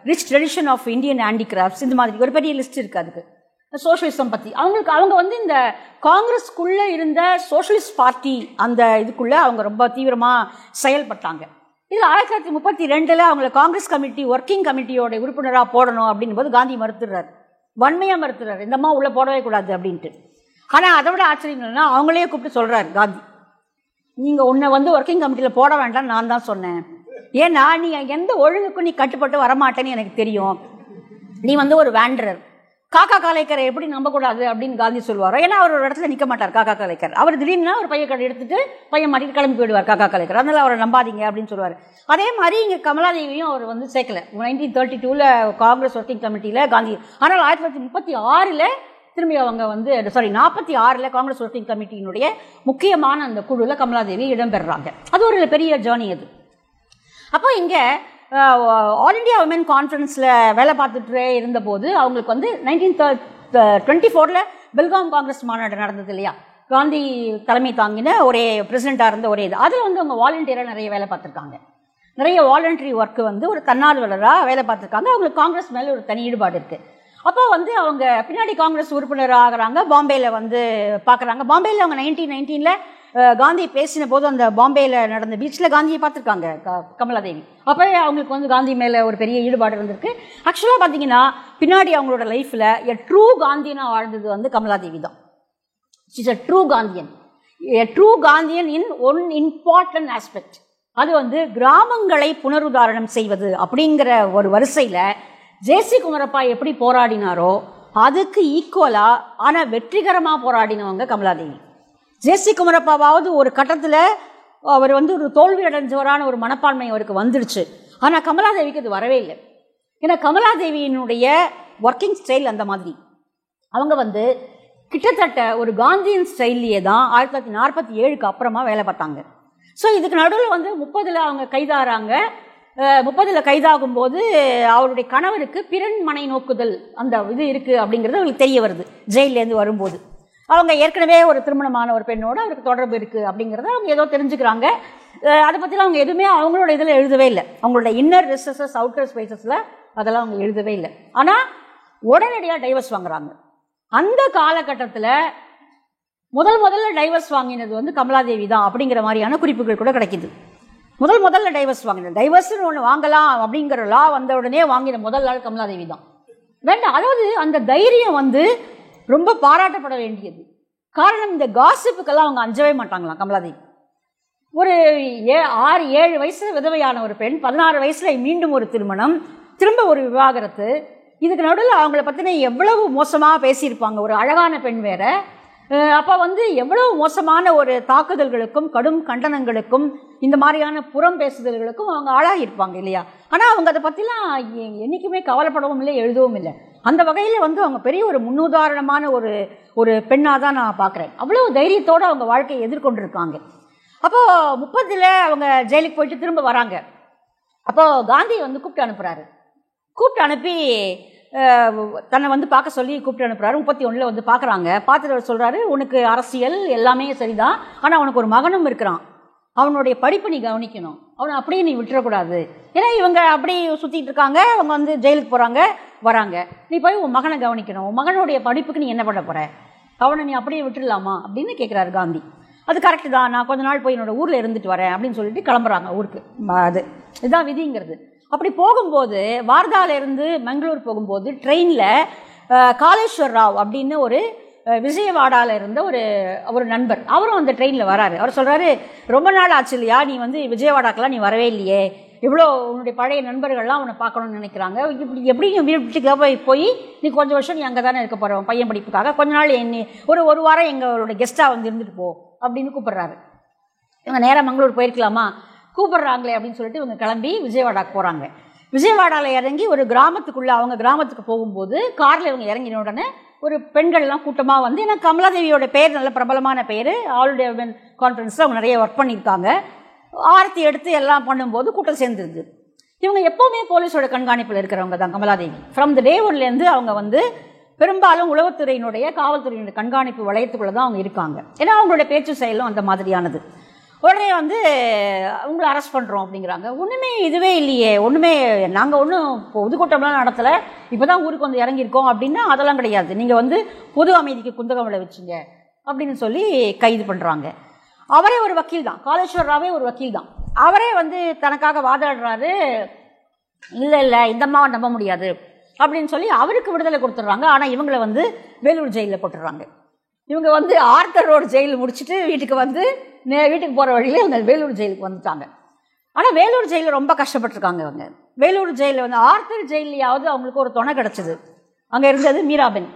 S1: rich tradition of Indian handicrafts, இந்த மாதிரி ஒரு பெரிய லிஸ்ட் இருக்குது. அதுக்கு சோஷலிசம் பற்றி அவங்க இந்த காங்கிரஸ்க்குள்ளே இருந்த சோஷலிஸ்ட் பார்ட்டி அந்த இதுக்குள்ளே அவங்க ரொம்ப தீவிரமாக செயல்பட்டாங்க. இதில் 1932 அவங்கள காங்கிரஸ் கமிட்டி ஒர்க்கிங் கமிட்டியோட உறுப்பினராக போடணும் அப்படின் போது காந்தி மறுத்துடுறாரு, வன்மையாக மறுத்துறாரு, இந்தம்மா உள்ளே போடவே கூடாது அப்படின்ட்டு. ஆனால் அதை விட ஆச்சரியம் என்னன்னா அவங்களே கூப்பிட்டு சொல்கிறார் காந்தி, நீங்கள் உன்னை ஒர்க்கிங் கமிட்டியில் போட வேண்டாம் நான் தான் சொன்னேன். ஏன்னா நீ எந்த ஒழுங்குக்கும் நீ கட்டுப்பட்டு வரமாட்டேன்னு எனக்கு தெரியும். நீ ஒரு வேண்டரர். காக்கா காலேக்கரை எப்படி நம்பக்கூடாது அப்படின்னு காந்தி சொல்லுவாரோ. ஏன்னா அவர் ஒரு இடத்துல நிற்க மாட்டார் காக்கா காலேக்கர். அவர் திடீர்னு ஒரு பையன் கடை எடுத்துட்டு பையன் மாட்டிட்டு கிளம்பி போயிடுவார் காக்கா காலேக்கர். அதனால அவரை நம்பாதீங்க அப்படின்னு சொல்லுவார். அதே மாதிரி இங்கே கமலாதேவியும் அவர் சேர்க்கல. 1932 காங்கிரஸ் ஒர்க்கிங் கமிட்டியில் காந்தி. ஆனால் 1936 திரும்பி அவங்க 46 காங்கிரஸ் ஒர்க்கிங் கமிட்டியினுடைய முக்கியமான அந்த குழுவில் கமலாதேவி இடம்பெறுறாங்க. அது ஒரு பெரிய ஜேர்னி அது. அப்போ இங்கே ஆல் இண்டியா விமன் கான்ஃபரன்ஸில் வேலை பார்த்துட்டு இருந்தபோது அவங்களுக்கு 1924 பெல்காம் காங்கிரஸ் மாநாடு நடந்தது இல்லையா, காந்தி தலைமை தாங்கின ஒரே பிரசிடெண்ட்டாக இருந்த ஒரே இது. அதில் அவங்க வாலண்டியராக நிறைய வேலை பார்த்துருக்காங்க. நிறைய வாலண்டரி ஒர்க்கு ஒரு தன்னார்வலராக வேலை பார்த்துருக்காங்க. அவங்களுக்கு காங்கிரஸ் மேலே ஒரு தனி ஈடுபாடு இருக்குது. அப்போ அவங்க பின்னாடி காங்கிரஸ் உறுப்பினர் ஆகிறாங்க. பாம்பேயில் பார்க்குறாங்க. பாம்பேயில் அவங்க 1919 காந்தி பேசின போது அந்த பாம்பேயில் நடந்த பீச்சில் காந்தியை பார்த்துருக்காங்க கமலாதேவி. அப்போ அவங்களுக்கு வந்து காந்தி மேலே ஒரு பெரிய ஈடுபாடு இருந்திருக்கு. ஆக்சுவலாக பார்த்தீங்கன்னா பின்னாடி அவங்களோட லைஃப்பில் எ ட்ரூ காந்தியனா வாழ்ந்தது வந்து கமலாதேவி தான். She is a true Gandhian. A true Gandhian in one important aspect. அது வந்து கிராமங்களை புனருதாரணம் செய்வது அப்படிங்கிற ஒரு வரிசையில் ஜேசி குமரப்பா எப்படி போராடினாரோ அதுக்கு ஈக்குவலாக ஆனால் வெற்றிகரமாக போராடினவங்க கமலாதேவி. ஜேசி குமரப்பாவாவது ஒரு கட்டத்தில் அவர் வந்து ஒரு தோல்வி அடைஞ்சவரான ஒரு மனப்பான்மை அவருக்கு வந்துடுச்சு. ஆனால் கமலாதேவிக்கு அது வரவே இல்லை. ஏன்னா கமலாதேவியினுடைய ஒர்க்கிங் ஸ்டைல் அந்த மாதிரி. அவங்க வந்து கிட்டத்தட்ட ஒரு காந்தியன் ஸ்டைல்லையே தான் 1947க்கு அப்புறமா வேலை பார்த்தாங்க. ஸோ இதுக்கு நடுவில் வந்து 30ல் அவங்க கைதாகிறாங்க. 30ல் கைதாகும்போது அவருடைய கணவருக்கு பிறன் மனை நோக்குதல் அந்த இது இருக்குது அப்படிங்கிறது அவங்களுக்கு தெரிய வருது. ஜெயிலேருந்து வரும்போது அவங்க ஏற்கனவே ஒரு திருமணமான ஒரு பெண்ணோடு அவருக்கு தொடர்பு இருக்குது அப்படிங்கிறத அவங்க ஏதோ தெரிஞ்சுக்கிறாங்க. அதை பற்றிலாம் அவங்க எதுவுமே அவங்களோட இதில் எழுதவே இல்லை. அவங்களோட இன்னர் ரிசஸஸ் அவுட்டர் ஸ்பேசஸில் அதெல்லாம் அவங்க எழுதவே இல்லை. ஆனால் உடனடியாக டைவர்ஸ் வாங்குறாங்க. அந்த காலகட்டத்தில் முதல்ல டைவர்ஸ் வாங்கினது வந்து கமலாதேவி தான் அப்படிங்கிற மாதிரியான குறிப்புகள் கூட கிடைக்கிது. முதல்ல டைவர்ஸ் வாங்கினது, டைவர்ஸ்னு ஒன்று வாங்கலாம் அப்படிங்கிற லா வந்த உடனே வாங்கின முதல் நாள் கமலாதேவி தான். வேண்டாம், அதாவது அந்த தைரியம் வந்து ரொம்ப பாராட்டப்பட வேண்டியது. காரணம், இந்த காசிப்புக்கெல்லாம் அவங்க அஞ்சவே மாட்டாங்களாம் கமலாதேவி. ஒரு 6-7 வயசு விதவையான ஒரு பெண், 16 வயசில் மீண்டும் ஒரு திருமணம், திரும்ப ஒரு விவாகரத்து. இதுக்கு நடுவில் அவங்கள பற்றின எவ்வளவு மோசமாக பேசியிருப்பாங்க. ஒரு அழகான பெண் வேற. அப்போ வந்து எவ்வளவு மோசமான ஒரு தாக்குதல்களுக்கும் கடும் கண்டனங்களுக்கும் இந்த மாதிரியான புறம் பேசுதல்களுக்கும் அவங்க ஆளாகியிருப்பாங்க இல்லையா. ஆனால் அவங்க அதை பற்றிலாம் என்றைக்குமே கவலைப்படவும் இல்லை, எழுதவும் இல்லை. அந்த வகையில் வந்து அவங்க பெரிய ஒரு முன்னுதாரணமான ஒரு பெண்ணாக தான் நான் பார்க்குறேன். அவ்வளோ தைரியத்தோடு அவங்க வாழ்க்கையை எதிர்கொண்டிருக்காங்க. அப்போது 30ல் அவங்க ஜெயிலுக்கு போயிட்டு திரும்ப வராங்க. அப்போது காந்தி வந்து கூப்பிட்டு அனுப்பி தன்னை வந்து பார்க்க சொல்லி கூப்பிட்டு அனுப்புகிறாரு. 31ல் வந்து பார்க்குறாங்க. பார்த்துட்டு அவர் சொல்கிறாரு, உனக்கு அரசியல் எல்லாமே சரிதான், ஆனால் அவனுக்கு ஒரு மகனும் இருக்கிறான், அவனுடைய படிப்பை நீ கவனிக்கணும், அவனை அப்படியே நீ விட்டுறக்கூடாது. ஏன்னா இவங்க அப்படி சுற்றிட்டு இருக்காங்க, அவங்க வந்து ஜெயிலுக்கு போகிறாங்க வராங்க, நீ போய் உன் மகனை கவனிக்கணும், உன் மகனுடைய படிப்புக்கு நீ என்ன பண்ண போகிற, அவனை நீ அப்படியே விட்டுடலாமா அப்படின்னு கேட்குறாரு காந்தி. அது கரெக்டு தான், நான் கொஞ்ச நாள் போய் என்னோடய ஊரில் இருந்துட்டு வரேன் அப்படின்னு சொல்லிட்டு கிளம்புறாங்க ஊருக்கு. இதுதான் விதிங்கிறது. அப்படி போகும்போது வார்தாவிலேருந்து மங்களூர் போகும்போது ட்ரெயினில் காலேஸ்வர் ராவ் அப்படின்னு ஒரு விஜயவாடாவில் இருந்த ஒரு நண்பர், அவரும் அந்த ட்ரெயினில் வராரு. அவர் சொல்கிறாரு, ரொம்ப நாள் ஆச்சு இல்லையா நீ வந்து விஜயவாடாக்கெல்லாம் நீ வரவே இல்லையே, இவ்வளோ உன்னுடைய பழைய நண்பர்கள்லாம் உன்னை பார்க்கணும்னு நினைக்கிறாங்க, இப்படி எப்படி வீட்டுக்கு போய் நீ கொஞ்சம் வருஷம் நீ அங்கே தானே இருக்க போகிறோம் பையன் படிப்புக்காக, கொஞ்ச நாள் ஒரு வாரம் எங்களோட கெஸ்ட்டாக வந்து இருந்துட்டு போ அப்படின்னு கூப்பிட்றாரு. இவங்க நேராக மங்களூர் போயிருக்கலாமா, கூப்பிட்றாங்களே அப்படின்னு சொல்லிட்டு இவங்க கிளம்பி விஜயவாடாக்கு போகிறாங்க. விஜயவாடாவில் இறங்கி ஒரு கிராமத்துக்குள்ளே, அவங்க கிராமத்துக்கு போகும்போது காரில் இவங்க இறங்கின உடனே ஒரு பெண்கள்லாம் கூட்டமாக வந்து, ஏன்னா கமலாதேவியோட பேர் நல்ல பிரபலமான பேர், ஆல் இண்டியா விமன் கான்ஃபரன்ஸில் அவங்க நிறைய ஒர்க் பண்ணியிருக்காங்க. ஆரத்தி எடுத்து எல்லாம் பண்ணும்போது கூட்டம் சேர்ந்துருது. இவங்க எப்போவுமே போலீஸோட கண்காணிப்பில் இருக்கிறவங்க தான் கமலாதேவி. ஃப்ரம் த டே ஒன்லேருந்து அவங்க வந்து பெரும்பாலும் உளவுத்துறையினுடைய காவல்துறையினுடைய கண்காணிப்பு வளையத்துக்குள்ளே தான் அவங்க இருக்காங்க. ஏன்னா அவங்களுடைய பேச்சு செயலும் அந்த மாதிரியானது. உடனே வந்து அவங்கள அரெஸ்ட் பண்ணுறோம் அப்படிங்கிறாங்க. ஒன்றுமே இதுவே இல்லையே, ஒன்றுமே நாங்கள் ஒன்றும் பொதுக்கூட்டம்லாம் நடத்தலை, இப்போ தான் ஊருக்கு வந்து இறங்கியிருக்கோம் அப்படின்னா அதெல்லாம் கிடையாது, நீங்கள் வந்து பொது அமைதிக்கு குந்தகம் விளைவிச்சிங்க அப்படின்னு சொல்லி கைது பண்ணுறாங்க. அவரே ஒரு வக்கீல் தான், காலேஸ்வர் ராவே ஒரு வக்கீல் தான். அவரே வந்து தனக்காக வாதாடுறாரு. இல்லை இந்த அம்மாவை நம்ப முடியாது அப்படின்னு சொல்லி அவருக்கு விடுதலை கொடுத்துட்றாங்க. ஆனால் இவங்களை வந்து வேலூர் ஜெயிலில் போட்டுடுறாங்க. இவங்க வந்து ஆர்த்தர் ரோடு ஜெயில் முடிச்சுட்டு வீட்டுக்கு போகிற வழியில் இவங்க வேலூர் ஜெயிலுக்கு வந்துட்டாங்க. ஆனால் வேலூர் ஜெயிலில் ரொம்ப கஷ்டப்பட்டுருக்காங்க இவங்க. வேலூர் ஜெயிலில் வந்து ஆர்த்தர் ஜெயிலையாவது அவங்களுக்கு ஒரு துணை கிடச்சிது. அங்கே இருந்தது மீராபென்.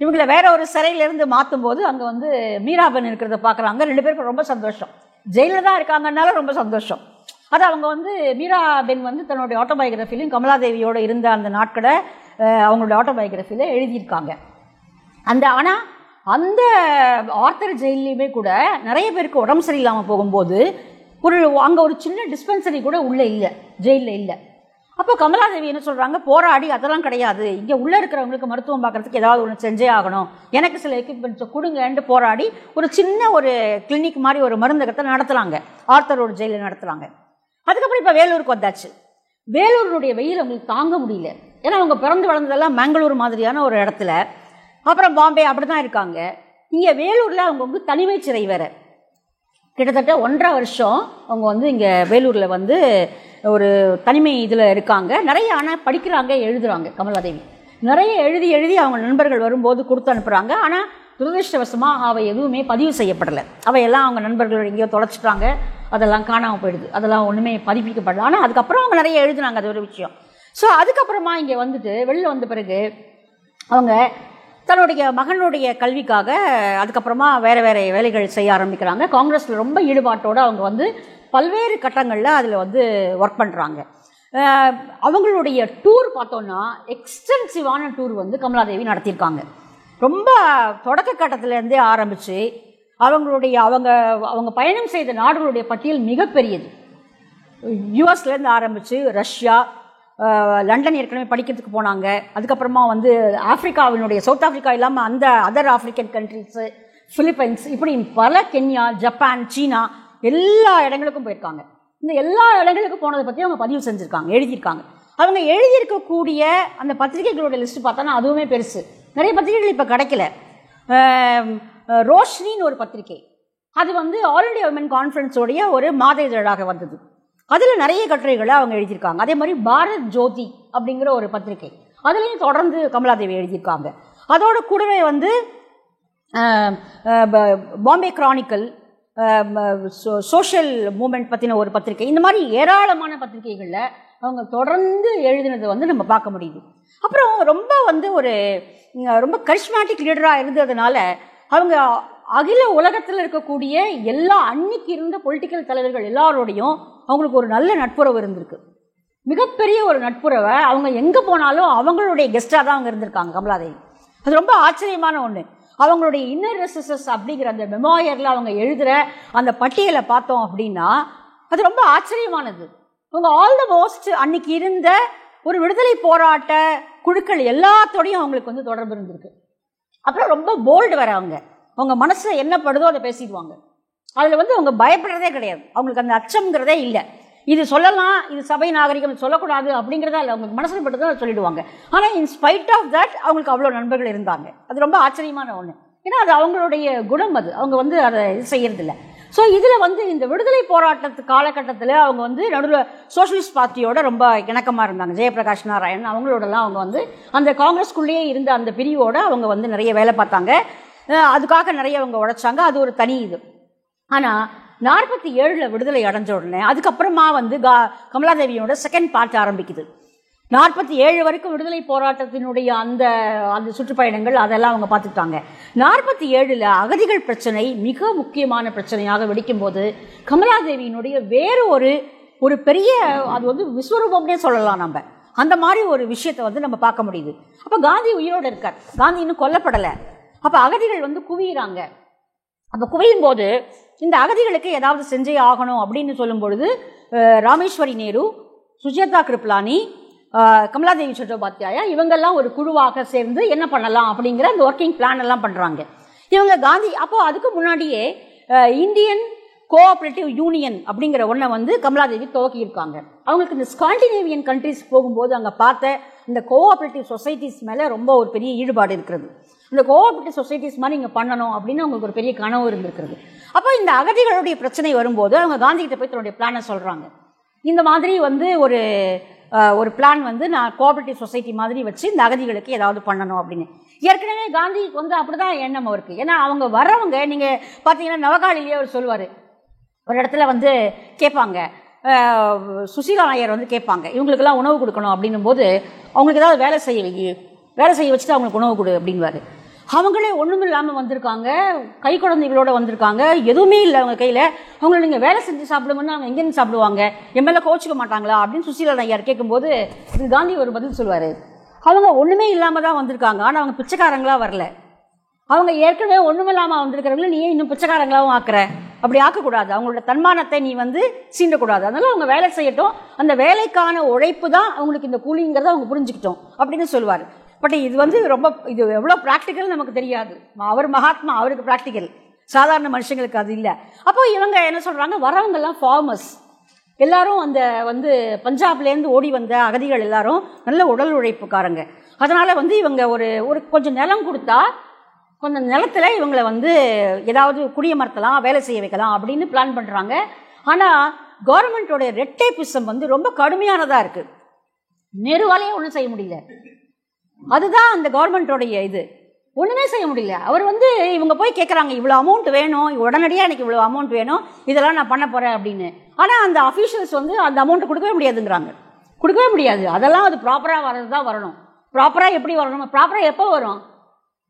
S1: இவங்களை வேற ஒரு சிறையிலேருந்து மாற்றும் போது அங்கே வந்து மீராபென் இருக்கிறத பார்க்குறாங்க. 2 பேருக்கும் ரொம்ப சந்தோஷம். ஜெயிலில் தான் இருக்காங்கன்னால ரொம்ப சந்தோஷம். அது அவங்க வந்து மீராபென் வந்து தன்னுடைய ஆட்டோபயோகிராஃபிலையும் கமலாதேவியோடு இருந்த அந்த நாட்களை அவங்களோட ஆட்டோபயோகிராஃபியில் எழுதியிருக்காங்க. ஆனால் அந்த ஆர்த்தர் ஜெயிலையுமே கூட நிறைய பேருக்கு உடம்பு சரியில்லாமல் போகும்போது அங்கே ஒரு சின்ன டிஸ்பென்சரி கூட உள்ளே இல்லை, ஜெயிலில் இல்லை. அப்போ கமலாதேவி என்ன சொல்கிறாங்க, போராடி அதெல்லாம் கிடையாது, இங்கே உள்ளே இருக்கிறவங்களுக்கு மருத்துவம் பார்க்குறதுக்கு ஏதாவது ஒன்று செஞ்சே ஆகணும், எனக்கு சில எக்யூப்மெண்ட்ஸை கொடுங்கன்ட்டு போராடி ஒரு சின்ன ஒரு கிளினிக் மாதிரி ஒரு மருந்தகத்தை நடத்துகிறாங்க, ஆர்த்தர் ரோடு ஜெயிலில் நடத்துகிறாங்க. அதுக்கப்புறம் இப்போ வேலூருக்கு வந்தாச்சு. வேலூருடைய வெயில் அவங்களுக்கு தாங்க முடியல. ஏன்னா அவங்க பிறந்து வளர்ந்ததெல்லாம் பெங்களூர் மாதிரியான ஒரு இடத்துல, அப்புறம் பாம்பே அப்படி தான் இருக்காங்க. இங்கே வேலூரில் அவங்க வந்து தனிமை சிறை வேறு. கிட்டத்தட்ட 1.5 வருஷம் அவங்க வந்து இங்கே வேலூரில் வந்து ஒரு தனிமை இதில் இருக்காங்க. நிறைய ஆனால் படிக்கிறாங்க, எழுதுகிறாங்க. கமலாதேவி நிறைய எழுதி அவங்க நண்பர்கள் வரும்போது கொடுத்து அனுப்புகிறாங்க. ஆனால் துரதிருஷ்டவசமாக அவை எதுவுமே பதிவு செய்யப்படலை. அவையெல்லாம் அவங்க நண்பர்கள் எங்கேயோ தொலைச்சிட்டாங்க, அதெல்லாம் காணாமல் போயிடுது, அதெல்லாம் ஒன்றுமே பதிப்பிக்கப்படலை. ஆனால் அதுக்கப்புறம் அவங்க நிறைய எழுதுனாங்க, அது ஒரு விஷயம். ஸோ அதுக்கப்புறமா இங்கே வந்துட்டு வெளில வந்த பிறகு அவங்க தன்னுடைய மகனுடைய கல்விக்காக அதுக்கப்புறமா வேறு வேலைகள் செய்ய ஆரம்பிக்கிறாங்க. காங்கிரஸில் ரொம்ப ஈடுபாட்டோடு அவங்க வந்து பல்வேறு கட்டங்களில் அதில் வந்து ஒர்க் பண்ணுறாங்க. அவங்களுடைய டூர் பார்த்தோன்னா எக்ஸ்டென்சிவான டூர் வந்து கமலாதேவி நடத்தியிருக்காங்க. ரொம்ப தொடக்க கட்டத்திலேருந்தே ஆரம்பித்து அவங்க பயணம் செய்த நாடுகளுடைய பட்டியல் மிகப்பெரியது. யூஎஸ்லேருந்து ஆரம்பித்து ரஷ்யா, லண்டன் ஏற்கனவே படிக்கிறதுக்கு போனாங்க. அதுக்கப்புறமா வந்து ஆப்பிரிக்காவினுடைய சவுத் ஆஃப்ரிக்கா இல்லாமல் அந்த அதர் ஆஃப்ரிக்கன் கண்ட்ரிஸு, பிலிப்பைன்ஸ், இப்படி பல கென்யா, ஜப்பான், சீனா எல்லா இடங்களுக்கும் போயிருக்காங்க. இந்த எல்லா இடங்களுக்கும் போனதை பற்றி அவங்க பதிவு செஞ்சுருக்காங்க, எழுதியிருக்காங்க. அவங்க எழுதியிருக்கக்கூடிய அந்த பத்திரிகைகளோட லிஸ்ட்டு பார்த்தோன்னா அதுவுமே பெருசு. நிறைய பத்திரிகைகள் இப்போ கிடைக்கல. ரோஷினின்னு ஒரு பத்திரிகை, அது வந்து ஆல் இண்டியா விமன் கான்ஃபரன்ஸோடைய ஒரு மாத இதழாக வந்தது. அதில் நிறைய கட்டுரைகளை அவங்க எழுதியிருக்காங்க. அதே மாதிரி பாரத் ஜோதி அப்படிங்கிற ஒரு பத்திரிகை, அதுலேயும் தொடர்ந்து கமலாதேவி எழுதியிருக்காங்க. அதோட கூடவே வந்து பாம்பே கிரானிக்கல், சோஷியல் மூமெண்ட் பற்றின ஒரு பத்திரிகை, இந்த மாதிரி ஏராளமான பத்திரிகைகளில் அவங்க தொடர்ந்து எழுதினது வந்து நம்ம பார்க்க முடியுது. அப்புறம் ரொம்ப வந்து ரொம்ப கரிஸ்மேட்டிக் லீடராக இருந்ததுனால அவங்க அகில உலகத்தில் இருக்கக்கூடிய எல்லா அன்னைக்கு இருந்த பொலிட்டிக்கல் தலைவர்கள் எல்லாரோடையும் அவங்களுக்கு ஒரு நல்ல நட்புறவு இருந்திருக்கு. மிகப்பெரிய ஒரு நட்புறவை அவங்க எங்கே போனாலும் அவங்களுடைய கெஸ்டாக தான் அவங்க இருந்திருக்காங்க கமலாதேவி. அது ரொம்ப ஆச்சரியமான ஒன்று. அவங்களுடைய இன்னர் ரெசஸஸ் அப்படிங்கிற அந்த மெமோயரில் அவங்க எழுதுகிற அந்த பட்டியலை பார்த்தோம் அப்படின்னா அது ரொம்ப ஆச்சரியமானது. அவங்க ஆல் த மோஸ்ட் அன்னைக்கு இருந்த ஒரு விடுதலை போராட்ட குழுக்கள் எல்லாத்தோடையும் அவங்களுக்கு வந்து தொடர்பு இருந்திருக்கு. அப்புறம் ரொம்ப போல்டு வர அவங்க மனசில் என்ன படுதோ அதை பேசிடுவாங்க. அதில் வந்து அவங்க பயப்படுறதே கிடையாது. அவங்களுக்கு அந்த அச்சம்ங்கிறதே இல்லை. இது சொல்லலாம், இது சபை நாகரிகம், சொல்லக்கூடாது அப்படிங்கிறதா இல்லை. அவங்களுக்கு மனசில் பட்டு தான் சொல்லிடுவாங்க. ஆனால் இன் ஸ்பைட் ஆஃப் தட் அவங்களுக்கு அவ்வளோ நண்பர்கள் இருந்தாங்க. அது ரொம்ப ஆச்சரியமான ஒன்று. ஏன்னா அது அவங்களுடைய குணம். அது அவங்க வந்து அதை இது செய்யறதில்லை. ஸோ இதில் வந்து இந்த விடுதலை போராட்டத்து காலகட்டத்தில் அவங்க வந்து நடுவில் சோஷலிஸ்ட் பார்ட்டியோட ரொம்ப இணக்கமாக இருந்தாங்க. ஜெயபிரகாஷ் நாராயண் அவங்களோடலாம் அவங்க வந்து அந்த காங்கிரஸ்குள்ளேயே இருந்த அந்த பிரிவோடு அவங்க வந்து நிறைய வேலை பார்த்தாங்க. அதுக்காக நிறைய அவங்க உழைச்சாங்க. அது ஒரு தனி இது. ஆனால் 47 விடுதலை அடைஞ்ச உடனே அதுக்கப்புறமா வந்து கமலாதேவியோட செகண்ட் பார்ட் ஆரம்பிக்குது. 47 வரைக்கும் விடுதலை போராட்டத்தினுடைய அந்த அந்த சுற்றுப்பயணங்கள் அதெல்லாம் அவங்க பார்த்துட்டாங்க. 47 அகதிகள் பிரச்சனை மிக முக்கியமான பிரச்சனையாக வெடிக்கும் போது கமலாதேவியினுடைய வேறு ஒரு பெரிய, அது வந்து விஸ்வரூபம்னே சொல்லலாம் நம்ம, அந்த மாதிரி ஒரு விஷயத்தை வந்து நம்ம பார்க்க முடியுது. அப்போ காந்தி உயிரோடு இருக்கார், காந்தி இன்னும் கொல்லப்படலை. அப்போ அகதிகள் வந்து குவியிறாங்க. அப்போ குவியும் போது இந்த அகதிகளுக்கு ஏதாவது செஞ்சே ஆகணும் அப்படின்னு சொல்லும் பொழுது ராமேஸ்வரி நேரு, சுஜாதா கிருப்லானி, கமலாதேவி சட்டோபாத்யாயா இவங்கெல்லாம் ஒரு குழுவாக சேர்ந்து என்ன பண்ணலாம் அப்படிங்கிற அந்த ஒர்க்கிங் பிளான் எல்லாம் பண்ணுறாங்க. இவங்க காந்தி அப்போது அதுக்கு முன்னாடியே இந்தியன் கோஆப்ரேட்டிவ் யூனியன் அப்படிங்கிற ஒன்றை வந்து கமலாதேவி துவக்கியிருக்காங்க. அவங்களுக்கு இந்த ஸ்காண்டினேவியன் கண்ட்ரிஸ் போகும்போது அங்கே பார்த்த இந்த கோஆப்ரேட்டிவ் சொசைட்டிஸ் மேலே ரொம்ப ஒரு பெரிய ஈடுபாடு இருக்கிறது. இந்த கோஆப்ரேட்டிவ் சொசைட்டிஸ் மாதிரி இங்கே பண்ணணும் அப்படின்னு அவங்களுக்கு ஒரு பெரிய கனவு இருந்திருக்கிறது. அப்போ இந்த அகதிகளுடைய பிரச்சனை வரும்போது அவங்க காந்திகிட்ட போய் தன்னுடைய பிளானை சொல்கிறாங்க. இந்த மாதிரி வந்து ஒரு பிளான் வந்து நான் கோஆப்ரேட்டிவ் சொசைட்டி மாதிரி வச்சு இந்த அகதிகளுக்கு ஏதாவது பண்ணணும் அப்படின்னு. ஏற்கனவே காந்திக்கு வந்து அப்படி தான் எண்ணம் அவருக்கு. ஏன்னா அவங்க வரவங்க, நீங்கள் பார்த்தீங்கன்னா நவகாலிலேயே அவர் சொல்லுவார், ஒரு இடத்துல வந்து கேட்பாங்க, சுசீலா நாயர் வந்து கேட்பாங்க இவங்களுக்கெல்லாம் உணவு கொடுக்கணும் அப்படின்னும் போது அவங்களுக்கு ஏதாவது வேலை செய்ய வச்சுட்டு அவங்களுக்கு உணவு கொடு அப்படின்வார். அவங்களே ஒன்றும் இல்லாமல் வந்திருக்காங்க, கை குழந்தைகளோடு வந்திருக்காங்க, எதுவுமே இல்லை அவங்க கையில். அவங்கள நீங்கள் வேலை செஞ்சு சாப்பிடுங்கன்னா அவங்க எங்கேருந்து சாப்பிடுவாங்க, என் மேலே கோச்சிக்க மாட்டாங்களா அப்படின்னு சுசீலா நாயர் கேட்கும்போது காந்தி ஒரு பதில் சொல்லுவார், அவங்க ஒன்றுமே இல்லாமல் தான் வந்திருக்காங்க, ஆனால் அவங்க பிச்சைக்காரங்களாக வரல. அவங்க ஏற்கனவே ஒன்றுமில்லாமல் வந்திருக்கிறவங்கள நீ இன்னும் பிச்சைக்காரங்களாகவும் ஆக்குற, அப்படி ஆக்கக்கூடாது, அவங்களோட தன்மானத்தை நீ வந்து சீண்டக்கூடாது, அதனால அவங்க வேலை செய்யட்டும், அந்த வேலைக்கான உழைப்பு தான் அவங்களுக்கு இந்த கூலிங்கிறத அவங்க புரிஞ்சுக்கிட்டோம் அப்படின்னு சொல்லுவார். பட் இது வந்து இது எவ்வளோ ப்ராக்டிக்கல் நமக்கு தெரியாது. அவர் மகாத்மா, அவருக்கு ப்ராக்டிக்கல், சாதாரண மனுஷங்களுக்கு அது இல்லை. அப்போ இவங்க என்ன சொல்கிறாங்க, வரவங்கெல்லாம் ஃபார்மர்ஸ் எல்லாரும் அந்த வந்து பஞ்சாப்லேருந்து ஓடி வந்த அகதிகள் எல்லாரும் நல்ல உடல் உழைப்புக்காரங்க. அதனால் வந்து இவங்க ஒரு கொஞ்சம் நிலம் கொடுத்தா கொஞ்சம் நிலத்தில் இவங்களை வந்து ஏதாவது குடியமர்த்தலாம், வேலை செய்ய வைக்கலாம் அப்படின்னு பிளான் பண்ணுறாங்க. ஆனால் கவர்மெண்ட்டோடைய ரெட் டேப்பிசம் வந்து ரொம்ப கடுமையானதாக இருக்குது. நெருவாலேயே ஒன்றும் செய்ய முடியல. அதுதான் அந்த கவர்மெண்ட்டோடைய இது, ஒன்றுமே செய்ய முடியல. அவர் வந்து இவங்க போய் கேட்குறாங்க, இவ்வளோ அமௌண்ட் வேணும், உடனடியாக எனக்கு இவ்வளோ அமௌண்ட் வேணும், இதெல்லாம் நான் பண்ண போகிறேன் அப்படின்னு. ஆனால் அந்த அஃபீஷியல்ஸ் வந்து அந்த அமௌண்ட்டு கொடுக்கவே முடியாதுங்கிறாங்க. கொடுக்கவே முடியாது. அதெல்லாம் அது ப்ராப்பராக வர்றது தான் வரணும். ப்ராப்பராக எப்படி வரணும்? ப்ராப்பராக எப்போ வரும்?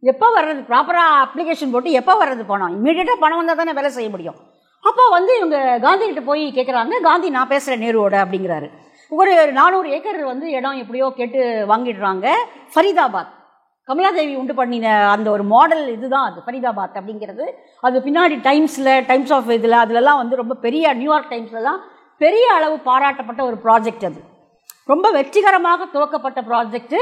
S1: எப்போ வர்றது? ப்ராப்பராக அப்ளிகேஷன் போட்டு எப்போ வர்றது பணம்? இமீடியட்டாக பணம் வந்தால் தானே வேலை செய்ய முடியும். அப்போ வந்து இவங்க காந்தி கிட்ட போய் கேட்குறாங்க. காந்தி, நான் பேசுகிறேன் நேருவோட அப்படிங்கிறாரு. ஒரு 400 ஏக்கர் வந்து இடம் எப்படியோ கேட்டு வாங்கிடுறாங்க. ஃபரீதாபாத், கமலாதேவி உண்டு பண்ணின அந்த ஒரு மாடல் இதுதான் அது, ஃபரீதாபாத் அப்படிங்கிறது. அது பின்னாடி டைம்ஸ் ஆஃப் இதில் அதுலலாம் வந்து ரொம்ப பெரிய, நியூயார்க் டைம்ஸ்லாம் பெரிய அளவு பாராட்டப்பட்ட ஒரு ப்ராஜெக்ட். அது ரொம்ப வெற்றிகரமாக துவக்கப்பட்ட ப்ராஜெக்ட்டு.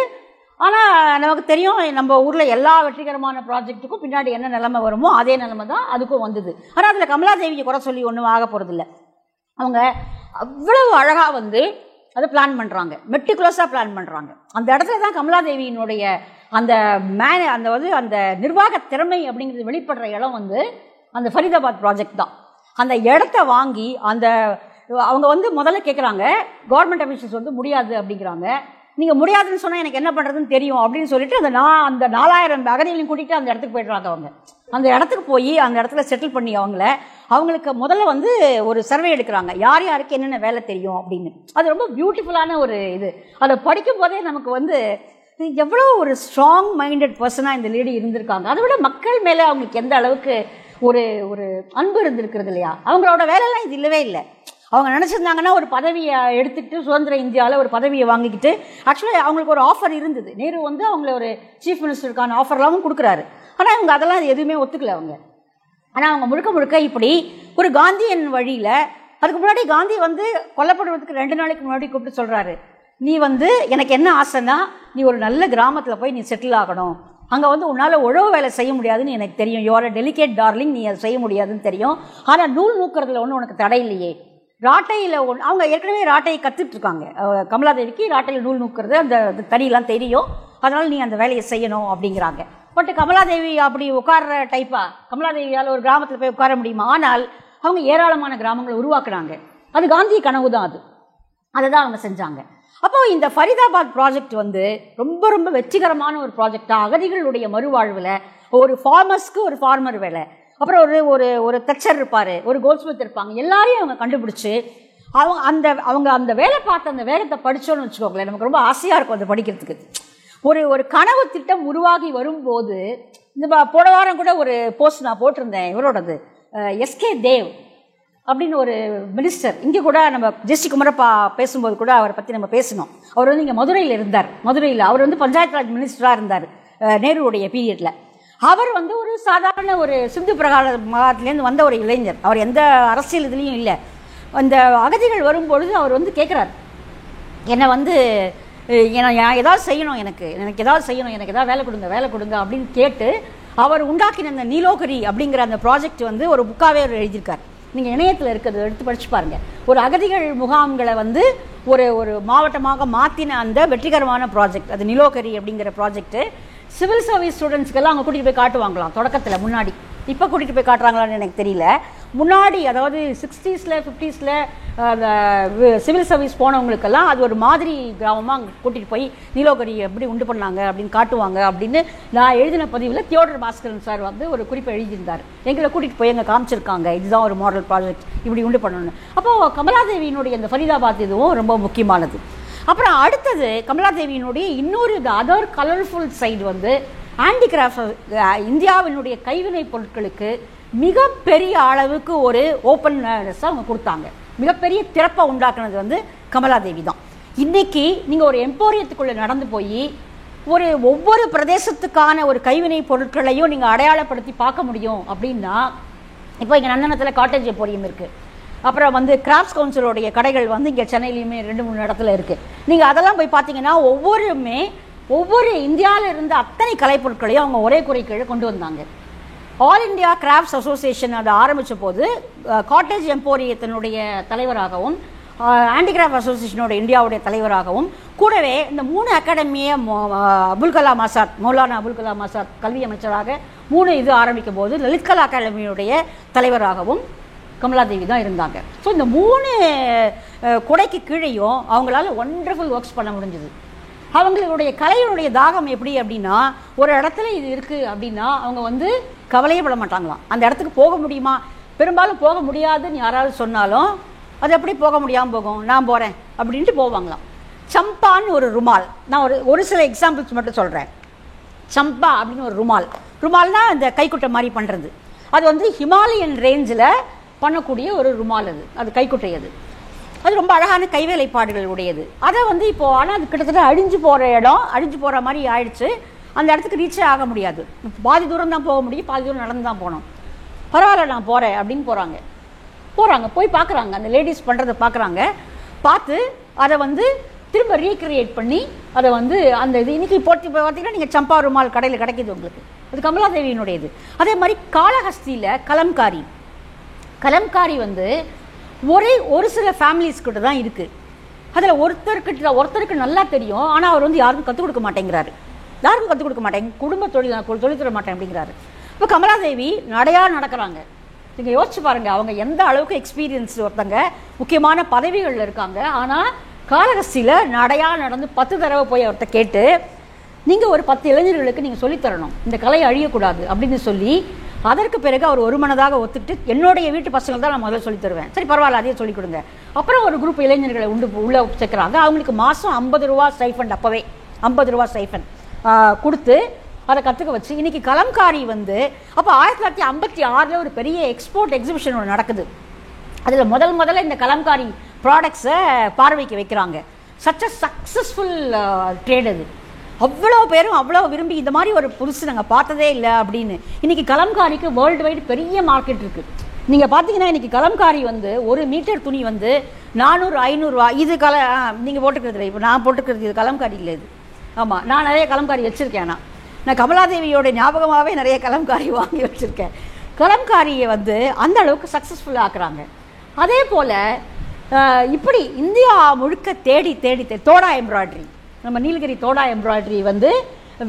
S1: ஆனால் நமக்கு தெரியும், நம்ம ஊரில் எல்லா வெற்றிகரமான ப்ராஜெக்ட்டுக்கும் பின்னாடி என்ன நிலைமை வருமோ அதே நிலைமை தான் அதுக்கும் வந்தது. ஆனால் அதில் கமலாதேவியை குறை சொல்லி ஒன்றும் ஆக போகிறதில்ல. அவங்க அவ்வளவு அழகாக வந்து அதை பிளான் பண்ணுறாங்க, மெட்டிகுலஸாக பிளான் பண்ணுறாங்க. அந்த இடத்துல தான் கமலாதேவியினுடைய அந்த அந்த நிர்வாக திறமை அப்படிங்கிறது வெளிப்படுற இடம் வந்து அந்த ஃபரீதாபாத் ப்ராஜெக்ட் தான். அந்த இடத்த வாங்கி அவங்க வந்து முதல்ல கேட்குறாங்க, கவர்மெண்ட் அஃபீஷியல்ஸ் வந்து முடியாது அப்படிங்கிறாங்க. நீங்கள் முடியாதுன்னு சொன்னால் எனக்கு என்ன பண்ணுறதுன்னு தெரியும் அப்படின்னு சொல்லிட்டு அந்த 4000 அகதிகளையும் கூட்டிகிட்டு அந்த இடத்துக்கு போய்ட்றாங்க. அவங்க அந்த இடத்துக்கு போய் அந்த இடத்துல செட்டில் பண்ணி அவங்களுக்கு முதல்ல வந்து ஒரு சர்வே எடுக்கிறாங்க, யார் யாருக்கு என்னென்ன வேலை தெரியும் அப்படின்னு. அது ரொம்ப பியூட்டிஃபுல்லான ஒரு இது. அதை படிக்கும் போதே நமக்கு வந்து எவ்வளோ ஒரு ஸ்ட்ராங் மைண்டட் பர்சனாக இந்த லேடி இருந்திருக்காங்க. அதை விட மக்கள் மேலே அவங்களுக்கு எந்த அளவுக்கு ஒரு ஒரு அன்பு இருந்திருக்கிறது இல்லையா. அவங்களோட வேலைலாம் இது இல்லவே இல்லை. அவங்க நினச்சிருந்தாங்கன்னா ஒரு பதவியை எடுத்துக்கிட்டு சுதந்திர இந்தியாவில் ஒரு பதவியை வாங்கிக்கிட்டு, ஆக்சுவலி அவங்களுக்கு ஒரு ஆஃபர் இருந்தது. நேரு வந்து அவங்கள ஒரு சீஃப் மினிஸ்டருக்கான ஆஃபர்லாம் கொடுக்குறாரு. ஆனால் அவங்க அதெல்லாம் எதுவுமே ஒத்துக்கல அவங்க. ஆனால் அவங்க முழுக்க முழுக்க இப்படி ஒரு காந்தியன் வழியில், அதுக்கு முன்னாடி காந்தி வந்து கொல்லப்படுவதற்கு 2 நாளைக்கு முன்னாடி கூப்பிட்டு சொல்கிறாரு, நீ வந்து எனக்கு என்ன ஆசைன்னா, நீ ஒரு நல்ல கிராமத்தில் போய் நீ செட்டில் ஆகணும், அங்கே வந்து உன்னால் உழவு வேலை செய்ய முடியாதுன்னு எனக்கு தெரியும், you are a delicate darling, நீ அதை செய்ய முடியாதுன்னு தெரியும், ஆனால் நூல் நூக்கிறதுல ஒன்றும் உனக்கு தடை இல்லையே. ராட்டையில் அவங்க ஏற்கனவே ராட்டையை கற்றுட்ருக்காங்க. கமலாதேவிக்கு ராட்டையில் நூல் நூக்கிறது அந்த தறியெல்லாம் தெரியும், அதனால் நீ அந்த வேலையை செய்யணும் அப்படிங்கிறாங்க. பட் கமலாதேவி அப்படி உட்கார்ற டைப்பா? கமலாதேவியால் ஒரு கிராமத்தில் போய் உட்கார முடியுமா? ஆனால் அவங்க ஏராளமான கிராமங்களை உருவாக்குனாங்க. அது காந்தி கனவு தான். அதை தான் அவங்க செஞ்சாங்க. அப்போது இந்த ஃபரீதாபாத் ப்ராஜெக்ட் வந்து ரொம்ப ரொம்ப வெற்றிகரமான ஒரு ப்ராஜெக்டாக, அகதிகளுடைய மறுவாழ்வில் ஒரு ஃபார்மர்ஸ்க்கு ஒரு ஃபார்மர் வேலை, அப்புறம் ஒரு ஒரு தச்சர் இருப்பார், ஒரு கோல்ஸ்மித் இருப்பாங்க, எல்லாரையும் அவங்க கண்டுபிடிச்சி அவங்க அந்த வேலை பார்த்து அந்த வேகத்தை படித்தோன்னு வச்சுக்கோங்களேன், நமக்கு ரொம்ப ஆசையாக இருக்கும் அதை படிக்கிறதுக்கு. ஒரு கனவு திட்டம் உருவாகி வரும்போது, இந்த போன வாரம் கூட ஒரு போஸ்ட் நான் போட்டிருந்தேன், இவரோடது எஸ்கே தேவ் அப்படின்னு ஒரு மினிஸ்டர். இங்கே கூட நம்ம ஜெஸ்டி குமரப்பா பேசும்போது கூட அவரை பற்றி நம்ம பேசணும். அவர் வந்து இங்கே மதுரையில் இருந்தார். மதுரையில் அவர் வந்து பஞ்சாயத்து ராஜ் மினிஸ்டராக இருந்தார் நேருடைய பீரியடில். அவர் வந்து ஒரு சாதாரண ஒரு சிந்து பிரகார மகாத்துலேருந்து வந்த ஒரு இளைஞர். அவர் எந்த அரசியல் இதுலேயும் இல்லை. அந்த அகதிகள் வரும்பொழுது அவர் வந்து கேட்குறார், என்னை வந்து ஏதாவது செய்யணும், எனக்கு ஏதாவது செய்யணும், எனக்கு ஏதாவது வேலை கொடுங்க அப்படின்னு கேட்டு அவர் உண்டாக்கின அந்த நீலோகரி அப்படிங்கிற அந்த ப்ராஜெக்ட் வந்து ஒரு புக்காகவே அவர் எழுதியிருக்கார். நீங்கள் இணையத்தில் இருக்கிறத எடுத்து படித்து பாருங்கள். ஒரு அகதிகள் முகாம்களை வந்து ஒரு மாவட்டமாக மாற்றின அந்த வெற்றிகரமான ப்ராஜெக்ட் அது நீலோகரி அப்படிங்கிற ப்ராஜெக்ட்டு. சிவில் சர்வீஸ் ஸ்டூடெண்ட்ஸ்க்கெல்லாம் அவங்க கூட்டிகிட்டு போய் காட்டுவாங்களாம் தொடக்கத்தில். முன்னாடி இப்போ கூட்டிகிட்டு போய் காட்டுறாங்களான்னு எனக்கு தெரியல. முன்னாடி அதாவது 60s 50s அந்த சிவில் சர்வீஸ் போனவங்களுக்கெல்லாம் அது ஒரு மாதிரி கிராமமாக அங்கே கூட்டிகிட்டு போய் நீலோகரி எப்படி உண்டு பண்ணாங்க அப்படின்னு காட்டுவாங்க அப்படின்னு நான் எழுதின பதிவில் தியோடர் பாஸ்கரன் சார் வந்து ஒரு குறிப்பை எழுதியிருந்தார். எங்களை கூட்டிகிட்டு போய் எங்கே காமிச்சிருக்காங்க, இதுதான் ஒரு மாடல் ப்ராஜெக்ட், இப்படி உண்டு பண்ணணும்னு. அப்போது கமலாதேவியினுடைய இந்த ஃபரீதாபாத் இதுவும் ரொம்ப முக்கியமானது. அப்புறம் அடுத்தது கமலாதேவியினுடைய இன்னொரு அதர் கலர்ஃபுல் சைடு வந்து ஹேண்டிகிராஃப்ட். இந்தியாவினுடைய கைவினை பொருட்களுக்கு மிகப்பெரிய அளவுக்கு ஒரு ஓப்பன்னஸ் அவங்க கொடுத்தாங்க. மிகப்பெரிய திறப்பை உண்டாக்குனது வந்து கமலாதேவி தான். இன்றைக்கி நீங்கள் ஒரு எம்போரியத்துக்குள்ளே நடந்து போய் ஒவ்வொரு பிரதேசத்துக்கான ஒரு கைவினை பொருட்களையும் நீங்கள் அடையாளப்படுத்தி பார்க்க முடியும். அப்படின்னா இப்போ இங்கே நந்தனத்தில் காட்டேஜ் எம்போரியம் இருக்குது. அப்புறம் வந்து கிராஃப்ட்ஸ் கவுன்சிலோடைய கடைகள் வந்து இங்கே சென்னையிலையுமே 2-3 இடத்துல இருக்குது. நீங்கள் அதெல்லாம் போய் பார்த்தீங்கன்னா ஒவ்வொரு இந்தியாவில் இருந்த அத்தனை கலைப்பொருட்களையும் அவங்க ஒரே குறை கீழே கொண்டு வந்தாங்க. ஆல் இண்டியா கிராஃப்ட்ஸ் அசோசியேஷன் அதை ஆரம்பித்த போது காட்டேஜ் எம்போரியத்தினுடைய தலைவராகவும் ஹேண்டிகிராஃப்ட் அசோசியேஷனோட இந்தியாவுடைய தலைவராகவும், கூடவே இந்த 3 அகாடமியை அபுல் கலாம் ஆசாத், மௌலானா அபுல் கலாம் ஆசாத் கல்வி அமைச்சராக 3 இது ஆரம்பிக்கும் போது லலித் கலா அகாடமியுடைய தலைவராகவும் கமலாதேவி தான் இருந்தாங்க. ஸோ இந்த 3 கொடைக்கு கீழேயும் அவங்களால ஒண்டர்ஃபுல் ஒர்க்ஸ் பண்ண முடிஞ்சுது. அவங்களுடைய கலையினுடைய தாகம் எப்படி அப்படின்னா, ஒரு இடத்துல இது இருக்குது அப்படின்னா அவங்க வந்து கவலையே பட மாட்டாங்களாம். அந்த இடத்துக்கு போக முடியுமா, பெரும்பாலும் போக முடியாதுன்னு யாராவது சொன்னாலும் அது எப்படி போக முடியாமல் போகும், நான் போகிறேன் அப்படின்ட்டு போவாங்களாம். சம்பான்னு ஒரு ருமால், நான் ஒரு சில எக்ஸாம்பிள்ஸ் மட்டும் சொல்கிறேன். சம்பா அப்படின்னு ஒரு ருமால்னா இந்த கைக்குட்டை மாதிரி பண்ணுறது, அது வந்து ஹிமாலயன் ரேஞ்சில் பண்ணக்கூடிய ஒரு ருமால். அது கைக்குட்டை, அது ரொம்ப அழகான கைவேலைப்பாடுகள் உடையது. அதை வந்து இப்போது ஆனால் அது கிட்டத்தட்ட அழிஞ்சு போகிற மாதிரி ஆயிடுச்சு. அந்த இடத்துக்கு ரீச்சே ஆக முடியாது. பாதி தூரம் தான் போக முடியும், பாதி தூரம் நடந்து தான் போகணும். பரவாயில்ல நான் போகிறேன் அப்படின்னு போகிறாங்க. போய் பார்க்குறாங்க, அந்த லேடிஸ் பண்ணுறதை பார்த்து அதை வந்து திரும்ப ரீக்ரியேட் பண்ணி அதை வந்து அந்த இது இன்றைக்கி போட்டு பார்த்தீங்கன்னா நீங்கள் சம்பா ருமால் கடையில் கிடைக்கிது உங்களுக்கு. அது கமலாதேவியினுடையது. அதே மாதிரி காளஹஸ்தியில் கலம்காரி வந்து ஒரு சில ஃபேமிலிஸ் கிட்ட தான் இருக்குது. அதில் ஒருத்தருக்கு நல்லா தெரியும், ஆனால் அவர் வந்து யாருக்கும் கற்றுக் கொடுக்க மாட்டேங்கிறாரு. குடும்ப தொழில் தர மாட்டேன் அப்படிங்கிறாரு. இப்போ கமலாதேவி நடக்கிறாங்க. நீங்கள் யோசிச்சு பாருங்கள், அவங்க எந்த அளவுக்கு எக்ஸ்பீரியன்ஸ், ஒருத்தங்க முக்கியமான பதவிகளில் இருக்காங்க. ஆனால் காளஹஸ்தியில் நடந்து 10 தடவை போய் அவர்கிட்ட கேட்டு, நீங்கள் ஒரு 10 இளைஞர்களுக்கு நீங்கள் சொல்லித்தரணும், இந்த கலை அழியக்கூடாது அப்படின்னு சொல்லி, அதற்கு பிறகு அவர் ஒரு மனதாக ஒத்துக்கிட்டு, என்னுடைய வீட்டு பசங்கள் தான் நான் முதல்ல சொல்லித் தருவேன், சரி பரவாயில்ல அதையே சொல்லிக் கொடுங்க. அப்புறம் ஒரு குரூப் இளைஞர்களை உள்ளே சேர்க்குறாங்க. அவங்களுக்கு மாதம் 50 ரூபா ஸ்டைஃபண்ட், அப்போவே 50 ரூபா ஸ்டைஃபண்ட் கொடுத்து அதை கற்றுக்க வச்சு, இன்றைக்கி கலம்காரி வந்து அப்போ 1956 ஒரு பெரிய எக்ஸ்போர்ட் எக்ஸிபிஷன் ஒன்று நடக்குது. அதில் முதல்ல இந்த கலம்காரி ப்ராடக்ட்ஸை பார்வைக்கு வைக்கிறாங்க. சச் அ சக்ஸஸ்ஃபுல் ட்ரேட் அது. அவ்வளோ பேரும் அவ்வளோ விரும்பி இந்த மாதிரி ஒரு புதுசு நாங்கள் பார்த்ததே இல்லை அப்படின்னு. இன்றைக்கி கலம்காரிக்கு வேர்ல்டு வைடு பெரிய மார்க்கெட் இருக்குது. நீங்கள் பார்த்தீங்கன்னா இன்றைக்கி கலம்காரி வந்து 1 மீட்டர் துணி வந்து 400-500 ரூபா. இது நீங்கள் போட்டுக்கிறது இல்லை, இப்போ நான் போட்டுக்கிறது இது கலம்காரி இல்லை இது. ஆமாம், நான் நிறைய கலம்காரி வச்சுருக்கேன். நான் கமலாதேவியோட ஞாபகமாகவே நிறைய கலம்காரி வாங்கி வச்சுருக்கேன். கலம்காரியை வந்து அந்த அளவுக்கு சக்ஸஸ்ஃபுல்லாக ஆக்குறாங்க. அதே போல் இப்படி இந்தியா முழுக்க தேடி தோடா எம்ப்ராய்டரி, நம்ம நீலகிரி தோடா எம்ப்ராய்டரி வந்து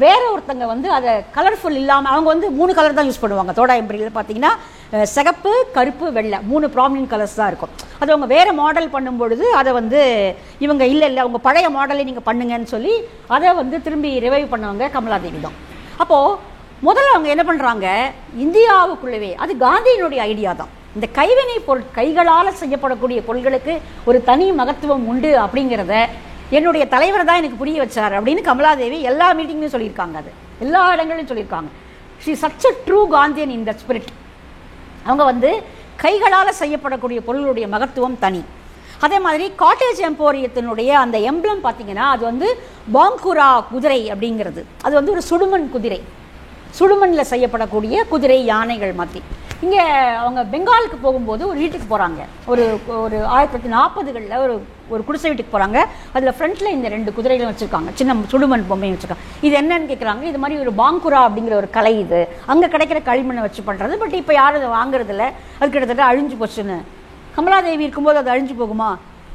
S1: வேற ஒருத்தங்க வந்து அதை கலர்ஃபுல் இல்லாமல், அவங்க வந்து 3 கலர் தான் யூஸ் பண்ணுவாங்க. தோடா எம்ப்ராய்டரியில் பார்த்தீங்கன்னா சிகப்பு, கருப்பு, வெள்ளை 3 ப்ராமினன்ட் கலர்ஸ் தான் இருக்கும். அது அவங்க வேறு மாடல் பண்ணும்பொழுது அதை வந்து இவங்க இல்லை அவங்க பழைய மாடலை நீங்கள் பண்ணுங்கன்னு சொல்லி அதை வந்து திரும்பி ரிவைவ் பண்ணவங்க கமலாதேவி தான். அப்போது முதல்ல அவங்க என்ன பண்ணுறாங்க, இந்தியாவுக்குள்ளவே, அது காந்தியினுடைய ஐடியா தான், இந்த கைவினை கைகளால் செய்யப்படக்கூடிய பொருட்களுக்கு ஒரு தனி மகத்துவம் உண்டு அப்படிங்கிறத என்னுடைய தலைவர் தான் எனக்கு புரிய வச்சார் அப்படின்னு கமலாதேவி எல்லா மீட்டிங்லையும் சொல்லியிருக்காங்க. அது எல்லா இடங்களையும் சொல்லியிருக்காங்க. She such a true Gandhian in the spirit. அவங்க வந்து கைகளால் செய்யப்படக்கூடிய பொருளுடைய மகத்துவம் தனி. அதே மாதிரி காட்டேஜ் எம்போரியத்தினுடைய அந்த எம்ப்ளம் பார்த்தீங்கன்னா, அது வந்து பாங்குரா குதிரை அப்படிங்கிறது. அது வந்து ஒரு சுடுமண் குதிரை, சுடுமண்ணில் செய்யப்படக்கூடிய குதிரை யானைகள் மாதிரி. இங்கே அவங்க பெங்காலுக்கு போகும்போது ஒரு வீட்டுக்கு போகிறாங்க. ஒரு 1940களில் ஒரு குடிசை வீட்டுக்கு போகிறாங்க. அதில் ஃப்ரண்ட்டில் இந்த 2 குதிரைகளும் வச்சுருக்காங்க, சின்ன சுடுமண் பொம்மையும் வச்சுருக்காங்க. இது என்னன்னு கேட்குறாங்க. இது மாதிரி ஒரு பாங்குரா அப்படிங்கிற ஒரு கலை, இது அங்கே கிடைக்கிற களிமண்ணை வச்சு பண்ணுறது. பட் இப்போ யாரும் அதை வாங்குறதில்ல, அது கிட்டத்தட்ட அழிஞ்சு போச்சுன்னு. கமலாதேவி இருக்கும்போது அது அழிஞ்சு போகுமா?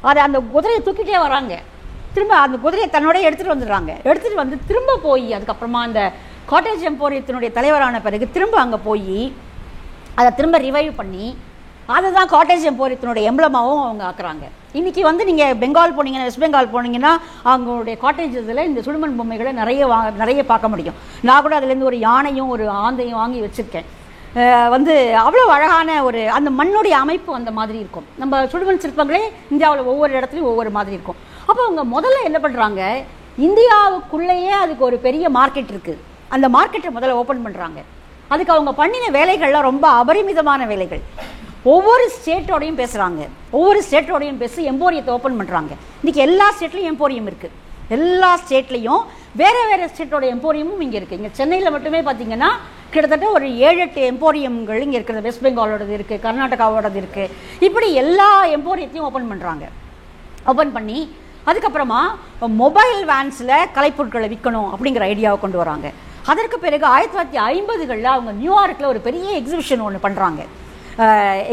S1: அதை அந்த குதிரையை தூக்கிட்டே வராங்க. திரும்ப அந்த குதிரையை தன்னோட எடுத்துகிட்டு வந்துடுறாங்க. எடுத்துகிட்டு வந்து திரும்ப போய் அதுக்கப்புறமா அந்த காட்டேஜ் எம்போரியத்தினுடைய தலைவரான பிறகு திரும்ப அங்கே போய் அதை திரும்ப ரிவைவ் பண்ணி அதை தான் காட்டேஜ் எம்போரியத்தினுடைய எம்ப்ளமாகவும் அவங்க ஆக்குறாங்க. இன்றைக்கி வந்து நீங்கள் பெங்கால் போனீங்கன்னா, வெஸ்ட் பெங்கால் போனீங்கன்னா அவங்களுடைய காட்டேஜஸில் இந்த சுடுமண் பொம்மைகளை நிறைய பார்க்க முடியும். நான் கூட அதுலேருந்து ஒரு யானையும் ஒரு ஆந்தையும் வாங்கி வச்சுருக்கேன். வந்து அவ்வளோ அழகான ஒரு அந்த மண்ணுடைய அமைப்பு அந்த மாதிரி இருக்கும். நம்ம சுடுமண் சிற்பங்களே இந்தியாவில் ஒவ்வொரு இடத்துலையும் ஒவ்வொரு மாதிரி இருக்கும். அப்போ அவங்க முதல்ல என்ன பண்ணுறாங்க, இந்தியாவுக்குள்ளேயே அதுக்கு ஒரு பெரிய மார்க்கெட் இருக்குது, அந்த மார்க்கெட்டை முதல்ல ஓப்பன் பண்ணுறாங்க. அதுக்கு அவங்க பண்ணின வேலைகள்லாம் ரொம்ப அபரிமிதமான வேலைகள். ஒவ்வொரு ஸ்டேட்டோடையும் பேசுகிறாங்க, ஒவ்வொரு ஸ்டேட்டோடையும் பேசி எம்போரியத்தை ஓப்பன் பண்ணுறாங்க. இன்றைக்கி எல்லா ஸ்டேட்லேயும் எம்போரியம் இருக்குது. எல்லா ஸ்டேட்லேயும் வேறு ஸ்டேட்டோட எம்போரியமும் இங்கே இருக்குது. இங்கே சென்னையில் மட்டுமே பார்த்தீங்கன்னா கிட்டத்தட்ட ஒரு 7-8 எம்போரியம்கள் இங்கே இருக்கிறது. வெஸ்ட் பெங்காலோடது இருக்குது, கர்நாடகாவோடது இருக்குது. இப்படி எல்லா எம்போரியத்தையும் ஓப்பன் பண்ணுறாங்க. ஓப்பன் பண்ணி அதுக்கப்புறமா மொபைல் வேன்ஸில் கலைப்பொருட்களை விற்கணும் அப்படிங்கிற ஐடியாவை கொண்டு வராங்க. அதற்கு பிறகு 1950களில் அவங்க நியூயார்க்கில் ஒரு பெரிய எக்ஸிபிஷன் ஒன்று பண்ணுறாங்க.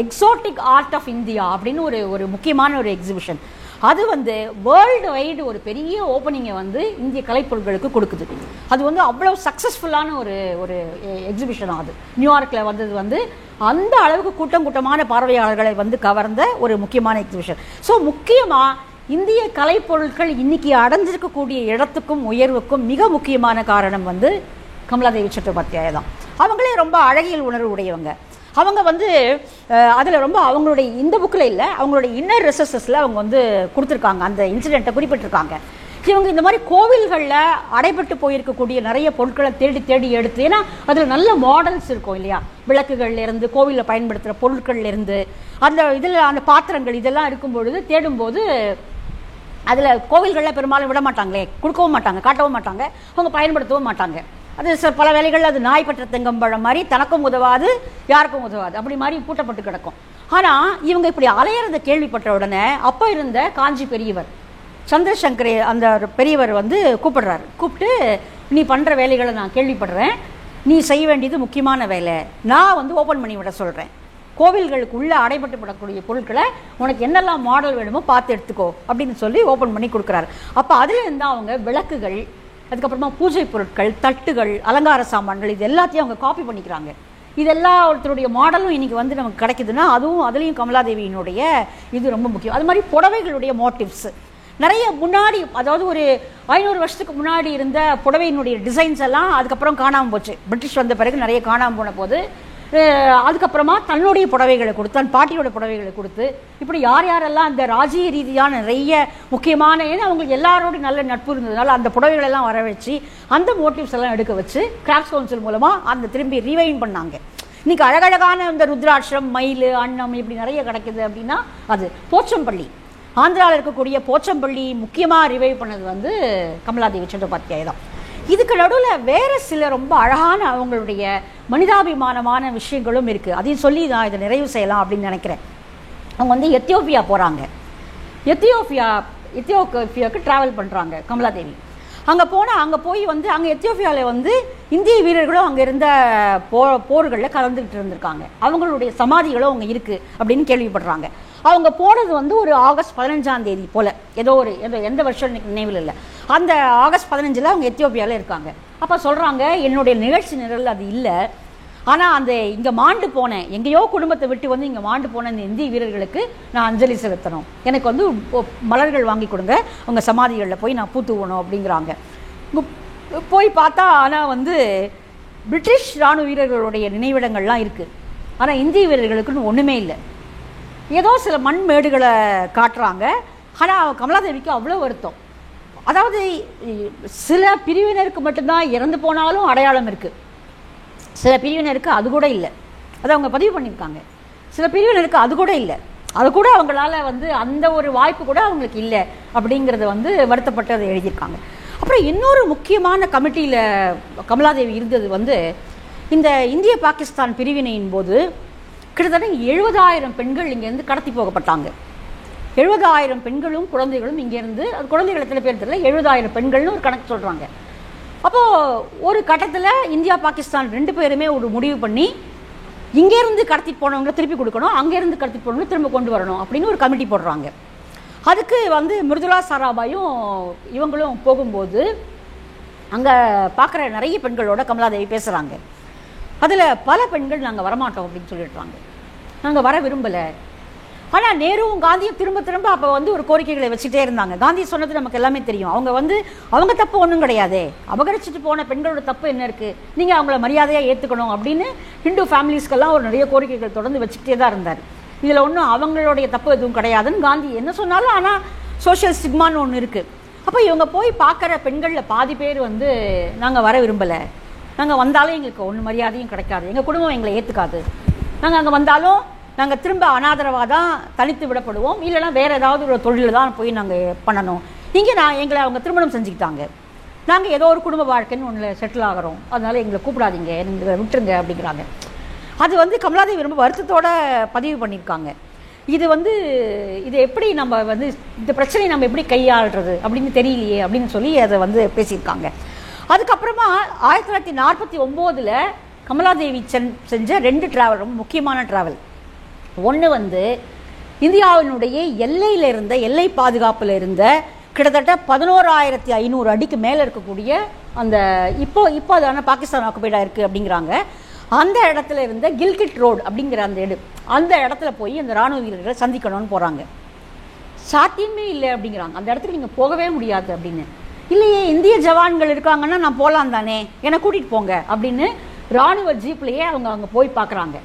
S1: எக்ஸாட்டிக் ஆர்ட் ஆஃப் இந்தியா அப்படின்னு ஒரு முக்கியமான ஒரு எக்ஸிபிஷன். அது வந்து வேர்ல்டு வைடு ஒரு பெரிய ஓப்பனிங்கை வந்து இந்திய கலைப்பொருட்களுக்கு கொடுக்குது. அது வந்து அவ்வளோ சக்ஸஸ்ஃபுல்லான ஒரு எக்ஸிபிஷனாக அது நியூயார்க்கில் வந்தது வந்து அந்த அளவுக்கு கூட்டமான பார்வையாளர்களை வந்து கவர்ந்த ஒரு முக்கியமான எக்ஸிபிஷன். ஸோ முக்கியமாக இந்திய கலைப்பொருட்கள் இன்னைக்கு அடைஞ்சிருக்கக்கூடிய இடத்துக்கும் உயர்வுக்கும் மிக முக்கியமான காரணம் வந்து கமலாதேவி சட்டோபாத்யாயா தான். அவங்களே ரொம்ப அழகியல் உணர்வு உடையவங்க. அவங்க வந்து அதில் ரொம்ப அவங்களுடைய இந்த புக்கில் இல்லை, அவங்களுடைய இன்னர் ரெசஸஸில் அவங்க வந்து கொடுத்துருக்காங்க, அந்த இன்சிடெண்ட்டை குறிப்பிட்டிருக்காங்க. இவங்க இந்த மாதிரி கோவில்களில் அடைபட்டு போயிருக்கக்கூடிய நிறைய பொருட்களை தேடி எடுத்து, ஏன்னா அதில் நல்ல மாடல்ஸ் இருக்கும் இல்லையா, விளக்குகள்லேருந்து கோவிலில் பயன்படுத்துகிற பொருட்கள்லேருந்து அந்த இதில் அந்த பாத்திரங்கள் இதெல்லாம் இருக்கும்பொழுது தேடும்போது அதில் கோவில்களில் பெரும்பாலும் விட மாட்டாங்களே, கொடுக்கவும் மாட்டாங்க, காட்டவும் மாட்டாங்க, அவங்க பயன்படுத்தவும் மாட்டாங்க. அது பல வேலைகள் அது நாய் பற்ற தெங்கம்பழம் மாதிரி தனக்கும் உதவாது யாருக்கும் உதவாது அப்படி மாதிரி பூட்டப்பட்டு கிடக்கும். ஆனால் இவங்க இப்படி அலையிறத கேள்விப்பட்ட உடனே அப்போ இருந்த காஞ்சி பெரியவர் சந்திரசங்கரே அந்த பெரியவர் வந்து கூப்பிட்டு நீ பண்ணுற வேலைகளை நான் கேள்விப்படுறேன், நீ செய்ய வேண்டியது முக்கியமான வேலை, நான் வந்து ஓப்பன் பண்ணி விட சொல்கிறேன், கோவில்களுக்கு உள்ளே அடைபட்டு படக்கூடிய பொருட்களை உனக்கு என்னெல்லாம் மாடல் வேணுமோ பார்த்து எடுத்துக்கோ அப்படின்னு சொல்லி ஓப்பன் பண்ணி கொடுக்குறாரு. அப்போ அதில் இருந்தால் அவங்க விளக்குகள், அதுக்கப்புறமா பூஜை பொருட்கள், தட்டுகள், அலங்கார சாமான்கள் இது எல்லாத்தையும் அவங்க காப்பி பண்ணிக்கிறாங்க. இதெல்லாம் ஒருத்தருடைய மாடலும் இன்றைக்கி வந்து நமக்கு கிடைக்குதுன்னா அதுலேயும் கமலாதேவியினுடைய இது ரொம்ப முக்கியம். அது மாதிரி புடவைகளுடைய மோட்டிவ்ஸ் நிறைய முன்னாடி, அதாவது ஒரு 500 வருஷத்துக்கு முன்னாடி இருந்த புடவையினுடைய டிசைன்ஸ் எல்லாம் அதுக்கப்புறம் காணாமல் போச்சு. பிரிட்டிஷ் வந்த பிறகு நிறைய காணாமல் போன போது அதுக்கப்புறமா தன்னுடைய புடவைகளை கொடுத்து, தன் பாட்டியோட புடவைகளை கொடுத்து, இப்படி யாரெல்லாம் அந்த ராஜ்ய ரீதியான நிறைய முக்கியமான, ஏன்னா அவங்களுக்கு எல்லாரோடும் நல்ல நட்பு இருந்ததுனால அந்த புடவைகளெல்லாம் வர வச்சு அந்த மோட்டிவ்ஸ் எல்லாம் எடுக்க வச்சு கிராஃப்ட்ஸ் கவுன்சில் மூலமாக அந்த திரும்பி ரீவைன் பண்ணாங்க. இன்றைக்கி அழகழகான இந்த ருத்ராட்சம், மயில், அன்னம் இப்படி நிறைய கிடைக்குது. அப்படின்னா அது போச்சம்பள்ளி, ஆந்திராவில் இருக்கக்கூடிய போச்சம்பள்ளி முக்கியமாக ரிவைவ் பண்ணது வந்து கமலாதேவி சட்டோபாத்யாயா தான். இதுக்கு நடுவில் வேறு சில ரொம்ப அழகான அவங்களுடைய மனிதாபிமானமான விஷயங்களும் இருக்குது. அதையும் சொல்லி நான் இதை நிறைவு செய்யலாம் அப்படின்னு நினைக்கிறேன். அவங்க வந்து எத்தியோப்பியா போகிறாங்க. எத்தியோப்பியாவுக்கு ட்ராவல் பண்ணுறாங்க கமலாதேவி. அங்கே போய் வந்து அங்கே எத்தியோப்பியாவில் வந்து இந்திய வீரர்களும் அங்கே இருந்த போர்களில் கலந்துக்கிட்டு இருந்திருக்காங்க. அவங்களுடைய சமாதிகளும் அங்கே இருக்குது அப்படின்னு கேள்விப்படுறாங்க. அவங்க போனது வந்து ஒரு ஆகஸ்ட் 15 போல், எந்த வருஷம் நினைவில் இல்லை, அந்த ஆகஸ்ட் 15 அவங்க எத்தியோப்பியாவில் இருக்காங்க. அப்போ சொல்கிறாங்க, என்னுடைய நிகழ்ச்சி நிரல் அது இல்லை, ஆனால் அந்த இங்கே மாண்டு போனேன், எங்கேயோ குடும்பத்தை விட்டு வந்து இங்கே மாண்டு போன இந்த இந்திய வீரர்களுக்கு நான் அஞ்சலி செலுத்தணும், எனக்கு வந்து மலர்கள் வாங்கி கொடுங்க, உங்கள் சமாதிகளில் போய் நான் பூத்துவணும் அப்படிங்கிறாங்க. போய் பார்த்தா ஆனால் வந்து பிரிட்டிஷ் இராணுவ வீரர்களுடைய நினைவிடங்கள்லாம் இருக்குது, ஆனால் இந்திய வீரர்களுக்குன்னு ஒன்றுமே இல்லை. ஏதோ சில மண் மேடுகளை காட்டுறாங்க. ஆனால் கமலாதேவிக்கு அவ்வளோ வருத்தம். அதாவது சில பிரிவினருக்கு மட்டும்தான் இறந்து போனாலும் அடையாளம் இருக்குது, சில பிரிவினருக்கு அது கூட இல்லை. அதை அவங்க பதிவு பண்ணியிருக்காங்க. சில பிரிவினருக்கு அது கூட இல்லை, அது கூட அவங்களால வந்து அந்த ஒரு வாய்ப்பு கூட அவங்களுக்கு இல்லை அப்படிங்கிறத வந்து வருத்தப்பட்டு அதை எழுதியிருக்காங்க. அப்புறம் இன்னொரு முக்கியமான கமிட்டியில் கமலாதேவி இருந்தது வந்து இந்த இந்திய பாகிஸ்தான் பிரிவினையின் போது கிட்டத்தட்ட 70,000 பெண்கள் இங்கேருந்து கடத்தி போகப்பட்டாங்க. 70,000 பெண்களும் குழந்தைகளும் இங்கேருந்து, அது குழந்தைகள் எத்தனை பேர் தெரியல, 70,000 பெண்கள்னு ஒரு கணக்கு சொல்கிறாங்க. அப்போது ஒரு கட்டத்தில் இந்தியா பாகிஸ்தான் 2 பேருமே ஒரு முடிவு பண்ணி இங்கேருந்து கடத்தி போனவங்களை திருப்பி கொடுக்கணும், அங்கேருந்து கடத்தி போனவங்களை திரும்ப கொண்டு வரணும் அப்படின்னு ஒரு கமிட்டி போடுறாங்க. அதுக்கு வந்து மிருதுளா சாராபாயும் இவங்களும் போகும்போது அங்கே பார்க்குற நிறைய பெண்களோட கமலாதேவி பேசுகிறாங்க. அதில் பல பெண்கள் நாங்கள் வரமாட்டோம் அப்படின்னு சொல்லிடுறாங்க, நாங்கள் வர விரும்பலை. ஆனால் நேருவும் காந்தியும் திரும்ப அப்போ வந்து ஒரு கோரிக்கைகளை வச்சுட்டே இருந்தாங்க. காந்தி சொன்னது நமக்கு எல்லாமே தெரியும். அவங்க தப்பு ஒன்றும் கிடையாது, அபகரிச்சுட்டு போன பெண்களோட தப்பு என்ன இருக்குது, நீங்கள் அவங்கள மரியாதையாக ஏற்றுக்கணும் அப்படின்னு ஹிந்து ஃபேமிலிஸ்க்கெல்லாம் ஒரு நிறைய கோரிக்கைகள் தொடர்ந்து வச்சுக்கிட்டே தான் இருந்தார். இதில் ஒன்றும் அவங்களுடைய தப்பு எதுவும் கிடையாதுன்னு காந்தி என்ன சொன்னாலும், ஆனால் சோஷியல் ஸ்டிக்மான்னு ஒன்று இருக்குது. அப்போ இவங்க போய் பார்க்குற பெண்களில் பாதி பேர் வந்து நாங்கள் வர விரும்பலை, நாங்கள் வந்தாலும் எங்களுக்கு ஒன்றும் மரியாதையும் கிடைக்காது, எங்கள் குடும்பம் எங்களை ஏற்றுக்காது, நாங்கள் அங்கே வந்தாலும் நாங்கள் திரும்ப அனாதரவாக தான் தனித்து விடப்படுவோம், இல்லைனா வேறு ஏதாவது ஒரு தொழில் தான் போய் நாங்கள் பண்ணணும், இங்கே எங்களை அவங்க திருமணம் செஞ்சுக்கிட்டாங்க, நாங்கள் ஏதோ ஒரு குடும்ப வாழ்க்கைன்னு ஒன்றில் செட்டில் ஆகிறோம், அதனால் எங்களை கூப்பிடாதீங்க, எங்களை விட்டுருங்க அப்படிங்கிறாங்க. அது வந்து கமலாதேவி ரொம்ப வருத்தத்தோடு பதிவு பண்ணியிருக்காங்க. இது எப்படி நம்ம வந்து இந்த பிரச்சனையை நம்ம எப்படி கையாளுறது அப்படின்னு தெரியலையே அப்படின்னு சொல்லி அதை வந்து பேசியிருக்காங்க. அதுக்கப்புறமா 1949 கமலாதேவி செஞ்ச 2 ட்ராவல், ரொம்ப முக்கியமான ட்ராவல். ஒன்று வந்து இந்தியாவினுடைய எல்லையில் இருந்த எல்லை பாதுகாப்பில் இருந்த கிட்டத்தட்ட 11,500 அடிக்கு மேலே இருக்கக்கூடிய அந்த இப்போ அதான பாகிஸ்தான் ஆக்குபைடாக இருக்குது அப்படிங்கிறாங்க. அந்த இடத்துல இருந்த கில்கிட் ரோடு அப்படிங்கிற அந்த இடத்துல போய் அந்த இராணுவ வீரர்களை சந்திக்கணும்னு போகிறாங்க. சாத்தியமே இல்லை அப்படிங்கிறாங்க. அந்த இடத்துக்கு நீங்கள் போகவே முடியாது அப்படின்னு. இல்லையே, இந்திய ஜவான்கள் இருக்காங்கன்னா நான் போகலாம் தானே, என்னை கூட்டிகிட்டு போங்க அப்படின்னு இராணுவ ஜீப்லேயே அவங்க அங்கே போய் பார்க்குறாங்க.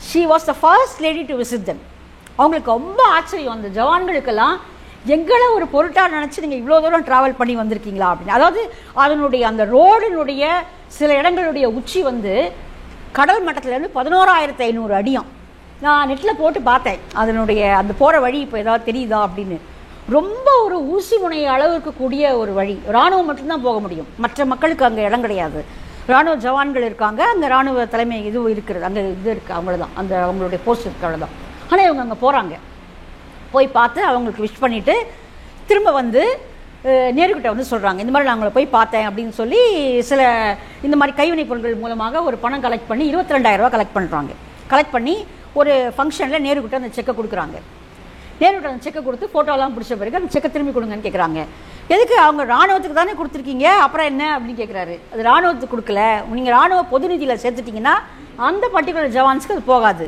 S1: She was the first lady to visit them. அவங்களுக்கு ரொம்ப ஆச்சரியம். அந்த ஜவான்களுக்கெல்லாம் எங்களை ஒரு பொருட்டாக நினச்சி நீங்கள் இவ்வளோ தூரம் ட்ராவல் பண்ணி வந்திருக்கீங்களா அப்படின்னு. அதாவது அதனுடைய அந்த ரோடினுடைய சில இடங்களுடைய உச்சி வந்து கடல் மட்டத்திலேருந்து 11,500 அடியும். நான் நெட்டில் போட்டு பார்த்தேன் அதனுடைய அந்த போகிற வழி இப்போ ஏதாவது தெரியுதா அப்படின்னு. ரொம்ப ஒரு ஊசி முனை அளவு இருக்கக்கூடிய ஒரு வழி. இராணுவம் மட்டும்தான் போக முடியும், மற்ற மக்களுக்கு அங்கே இடம் கிடையாது. இராணுவ ஜவான்கள் இருக்காங்க, அங்கே இராணுவ தலைமை இதுவும் இருக்கிறது, அங்கே இது இருக்குது, அவங்களதான் அந்த அவங்களுடைய போஸ்ட் இருக்கு, அவ்வளோதான். ஆனால் இவங்க அங்கே போகிறாங்க. போய் பார்த்து அவங்களுக்கு விஷ் பண்ணிவிட்டு திரும்ப வந்து நேருக்கிட்ட வந்து சொல்கிறாங்க, இந்த மாதிரி நான் அவங்கள போய் பார்த்தேன் அப்படின்னு சொல்லி சில இந்த மாதிரி கைவினைப் பொருட்கள் மூலமாக ஒரு பணம் கலெக்ட் பண்ணி 22,000 ரூபா கலெக்ட் பண்ணுறாங்க. கலெக்ட் பண்ணி ஒரு ஃபங்க்ஷனில் நேருக்கிட்ட அந்த செக்கை கொடுக்குறாங்க. நேருக்கிட்ட அந்த செக்கை கொடுத்து ஃபோட்டோலாம் பிடிச்ச பிறகு அந்த செக்கை திரும்பி கொடுங்கன்னு கேட்குறாங்க. எதுக்கு? அவங்க இராணுவத்துக்கு தானே கொடுத்துருக்கீங்க, அப்புறம் என்ன அப்படின்னு கேட்குறாரு. அது இராணுவத்துக்கு கொடுக்கல, நீங்கள் இராணுவ பொது நிதியில் சேர்த்துட்டிங்கன்னா அந்த பர்டிகுலர் ஜவான்ஸுக்கு அது போகாது.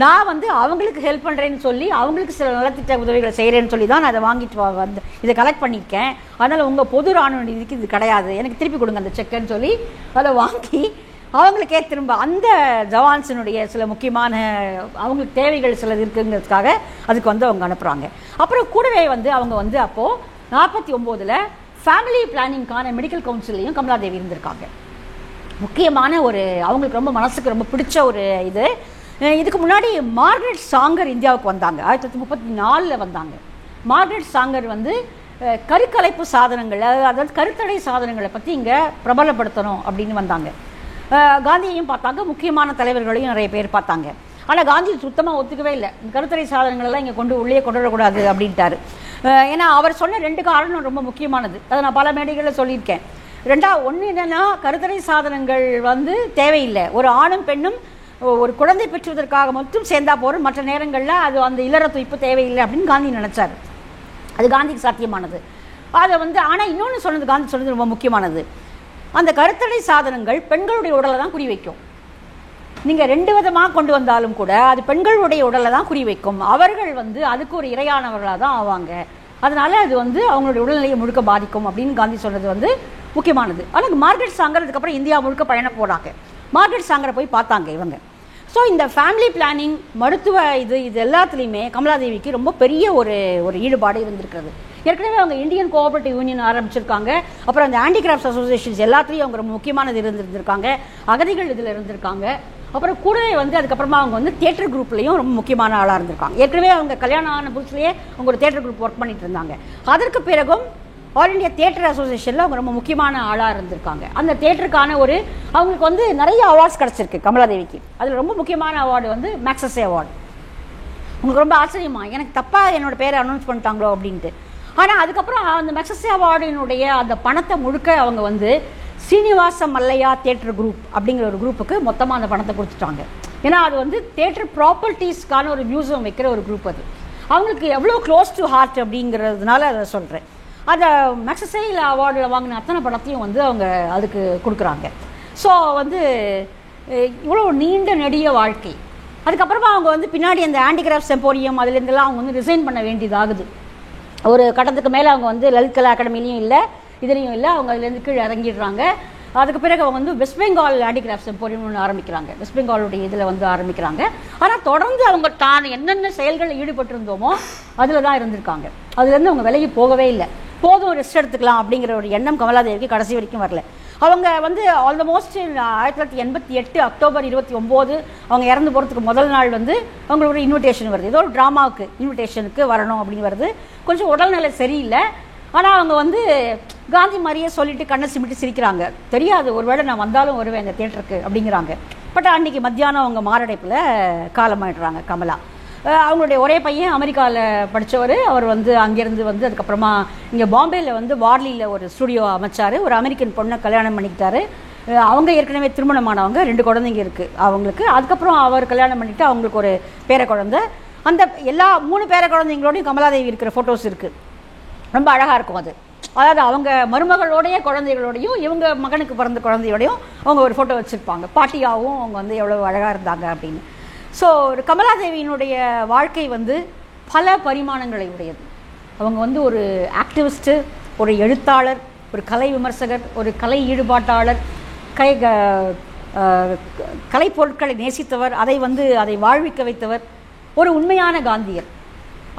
S1: நான் வந்து அவங்களுக்கு ஹெல்ப் பண்ணுறேன்னு சொல்லி அவங்களுக்கு சில நலத்திட்ட உதவிகளை செய்கிறேன்னு சொல்லி தான் நான் அதை வாங்கிட்டு வந்து இதை கலெக்ட் பண்ணியிருக்கேன். அதனால் உங்கள் பொது இராணுவ நிதிக்கு இது கிடையாது, எனக்கு திருப்பி கொடுங்க அந்த செக்குன்னு சொல்லி அதை வாங்கி அவங்களுக்கே திரும்ப அந்த ஜவான்ஸினுடைய சில முக்கியமான அவங்களுக்கு தேவைகள் சிலது இருக்குங்கிறதுக்காக அதுக்கு வந்து அவங்க அனுப்புகிறாங்க. அப்புறம் கூடவே வந்து அவங்க வந்து அப்போது 49 ஃபேமிலி பிளானிங்கான மெடிக்கல் கவுன்சிலையும் கமலாதேவி இருந்திருக்காங்க. முக்கியமான ஒரு அவங்களுக்கு ரொம்ப மனசுக்கு ரொம்ப பிடிச்ச ஒரு இது. இதுக்கு முன்னாடி மார்கரெட் சாங்கர் இந்தியாவுக்கு வந்தாங்க, 1934 வந்தாங்க. மார்கரெட் சாங்கர் வந்து கருக்கலைப்பு சாதனங்கள், அதாவது கருத்தடை சாதனங்களை பற்றி இங்கே பிரபலப்படுத்தணும் அப்படின்னு வந்தாங்க. காந்தியையும் பார்த்தாங்க, முக்கியமான தலைவர்களையும் நிறைய பேர் பார்த்தாங்க. ஆனால் காந்தி சுத்தமாக ஒத்துக்கவே இல்லை, கருத்தடை சாதனங்களெல்லாம் இங்கே உள்ளே கொண்டு வரக்கூடாது அப்படின்ட்டாரு. ஏன்னா அவர் சொன்ன 2 காரணம் ரொம்ப முக்கியமானது, அதை நான் பல மேடைகளில் சொல்லியிருக்கேன். ஒன்று என்னென்னா, கருத்தடை சாதனங்கள் வந்து தேவையில்லை, ஒரு ஆணும் பெண்ணும் ஒரு குழந்தை பெற்றுவதற்காக மட்டும் சேர்ந்தா போகிறோம், மற்ற நேரங்களில் அது அந்த இல்லற துய்ப்பு தேவையில்லை அப்படின்னு காந்தி நினச்சார். அது காந்திக்கு சாத்தியமானது. அதை வந்து ஆனால் இன்னொன்று காந்தி சொன்னது ரொம்ப முக்கியமானது, அந்த கருத்தடை சாதனங்கள் பெண்களுடைய உடலை தான் குறிவைக்கும். நீங்கள் 2 விதமாக கொண்டு வந்தாலும் கூட அது பெண்களுடைய உடலை தான் குறிவைக்கும். அவர்கள் வந்து அதுக்கு ஒரு இரையானவர்களாக தான் ஆவாங்க. அதனால அது வந்து அவங்களுடைய உடல்நிலையை முழுக்க பாதிக்கும் அப்படின்னு காந்தி சொன்னது வந்து முக்கியமானது. ஆனால் மார்கரெட் சாங்கர் அதுக்கப்புறம் இந்தியா முழுக்க பயணம் போனாங்க. மார்கரெட் சாங்கரை போய் பார்த்தாங்க இவங்க. ஸோ இந்த ஃபேமிலி பிளானிங், மருத்துவ இது எல்லாத்துலேயுமே கமலாதேவிக்கு ரொம்ப பெரிய ஒரு ஈடுபாடு இருந்திருக்கிறது. ஏற்கனவே அவங்க இந்தியன் கோஆபரேட்டிவ் யூனியன் ஆரம்பிச்சிருக்காங்க. அப்புறம் அந்த ஹேண்டிகிராஃப்ட்ஸ் அசோசியேஷன்ஸ் எல்லாத்துலேயும் அவங்க ரொம்ப முக்கியமானது இருந்திருக்காங்க. அகதிகள் இதில் இருந்திருக்காங்க. அப்புறம் கூடவே வந்து அதுக்கப்புறமா அவங்க வந்து தியேட்டர் குரூப்லேயும் ரொம்ப முக்கியமான ஆளாக இருந்திருக்காங்க. ஏற்கனவே அவங்க கல்யாணம் ஆன புதுசுலேயே அவங்க ஒரு தியேட்டர் குரூப் ஒர்க் பண்ணிட்டு இருந்தாங்க. அதற்கு பிறகும் ஆல் இண்டியா தியேட்டர் அசோசியேஷனில் அவங்க ரொம்ப முக்கியமான ஆளாக இருந்திருக்காங்க. அந்த தியேட்டருக்கான அவங்களுக்கு வந்து நிறைய அவார்ட்ஸ் கிடச்சிருக்கு கமலாதேவிக்கு. அதில் ரொம்ப முக்கியமான அவார்டு வந்து மேக்ஸஸே அவார்டு. உங்களுக்கு ரொம்ப ஆச்சரியமா, எனக்கு தப்பாக என்னோட பேரை அனௌன்ஸ் பண்ணிட்டாங்களோ அப்படின்ட்டு. ஆனால் அதுக்கப்புறம் அந்த மேக்ஸஸே அவார்டினுடைய அந்த பணத்தை முழுக்க அவங்க வந்து சீனிவாச மல்லையா தியேட்டர் குரூப் அப்படிங்கிற ஒரு குரூப்புக்கு மொத்தமாக அந்த பணத்தை கொடுத்துட்டாங்க. ஏன்னா அது வந்து தியேட்டர் ப்ராப்பர்ட்டிஸ்க்கான ஒரு மியூசியம் வைக்கிற ஒரு குரூப். அது அவங்களுக்கு எவ்வளோ க்ளோஸ் டு ஹார்ட் அப்படிங்கிறதுனால அதை சொல்கிறேன். அந்த மேக்ஸஸைல் அவார்டில் வாங்கின அத்தனை பணத்தையும் வந்து அவங்க அதுக்கு கொடுக்குறாங்க. ஸோ வந்து இவ்வளோ நீண்ட நெடிய வாழ்க்கை. அதுக்கப்புறமா அவங்க வந்து பின்னாடி அந்த ஹேண்டிகிராஃப்ட்ஸ் எம்போரியம் அதுலேருந்தெல்லாம் அவங்க வந்து ரிசைன் பண்ண வேண்டியதாகுது. ஒரு கட்டத்துக்கு மேலே அவங்க வந்து லலித் கலா அகாடமிலையும் இல்லை, இதுலேயும் இல்லை, அவங்க அதுலேருந்து கீழே இறங்கிடுறாங்க. அதுக்கு பிறகு அவங்க வந்து வெஸ்ட் பெங்கால் ஹேண்டிகிராஃப்ட்ஸ் எம்போரியம் ஒன்று ஆரம்பிக்கிறாங்க, வெஸ்ட் பெங்காலுடைய இதில் வந்து ஆரம்பிக்கிறாங்க. ஆனால் தொடர்ந்து அவங்க தான் என்னென்ன செயல்களில் ஈடுபட்டிருந்தோமோ அதில் தான் இருந்திருக்காங்க. அதுலேருந்து அவங்க விலகி போகவே இல்லை. போதும் ரெஸ்ட் எடுத்துக்கலாம் அப்படிங்கிற ஒரு எண்ணம் கமலாதேவிக்கு கடைசி வரைக்கும் வரல. அவங்க வந்து ஆல்மோஸ்ட் 1988 அக்டோபர் 29 அவங்க இறந்து போகிறதுக்கு முதல் நாள் வந்து அவங்களுக்கு ஒரு இன்விடேஷன் வருது, ஏதோ ஒரு ட்ராமாவுக்கு இன்விடேஷனுக்கு வரணும் அப்படின்னு வருது. கொஞ்சம் உடல்நிலை சரியில்லை, ஆனால் அவங்க வந்து காந்தி மாதிரியே சொல்லிட்டு கண்ணை சிமிட்டு சிரிக்கிறாங்க. தெரியாது, ஒருவேளை நான் வந்தாலும் வருவேன் இந்த தியேட்டருக்கு அப்படிங்கிறாங்க. பட் அன்றைக்கி மத்தியானம் அவங்க மாரடைப்பில் காலமாயிடுறாங்க கமலா. அவங்களுடைய ஒரே பையன் அமெரிக்காவில் படித்தவர். அவர் வந்து அங்கேருந்து வந்து அதுக்கப்புறமா இங்கே பாம்பேயில் வந்து வார்லியில் ஒரு ஸ்டுடியோ அமைச்சார். ஒரு அமெரிக்கன் பொண்ணை கல்யாணம் பண்ணிக்கிட்டாரு. அவங்க ஏற்கனவே திருமணமானவங்க, 2 குழந்தைங்க இருக்குது அவங்களுக்கு. அதுக்கப்புறம் அவர் கல்யாணம் பண்ணிவிட்டு அவங்களுக்கு ஒரு பேர குழந்தை. அந்த எல்லா 3 பேர குழந்தைங்களோடையும் கமலாதேவி இருக்கிற ஃபோட்டோஸ் இருக்குது. ரொம்ப அழகாக இருக்கும் அது. அதாவது அவங்க மருமகளோடைய குழந்தைகளோடையும் இவங்க மகனுக்கு பிறந்த குழந்தையோடையும் அவங்க ஒரு ஃபோட்டோ வச்சுருப்பாங்க. பாட்டியாகவும் அவங்க வந்து எவ்வளோ அழகாக இருந்தாங்க அப்படின்னு. ஸோ கமலாதேவியினுடைய வாழ்க்கை வந்து பல பரிமாணங்களை உடையது. அவங்க வந்து ஒரு ஆக்டிவிஸ்ட்டு, ஒரு எழுத்தாளர், ஒரு கலை விமர்சகர், ஒரு கலை ஈடுபாட்டாளர், கலைப்பொருட்களை நேசித்தவர், அதை வாழ்விக்க வைத்தவர், ஒரு உண்மையான காந்தியர்.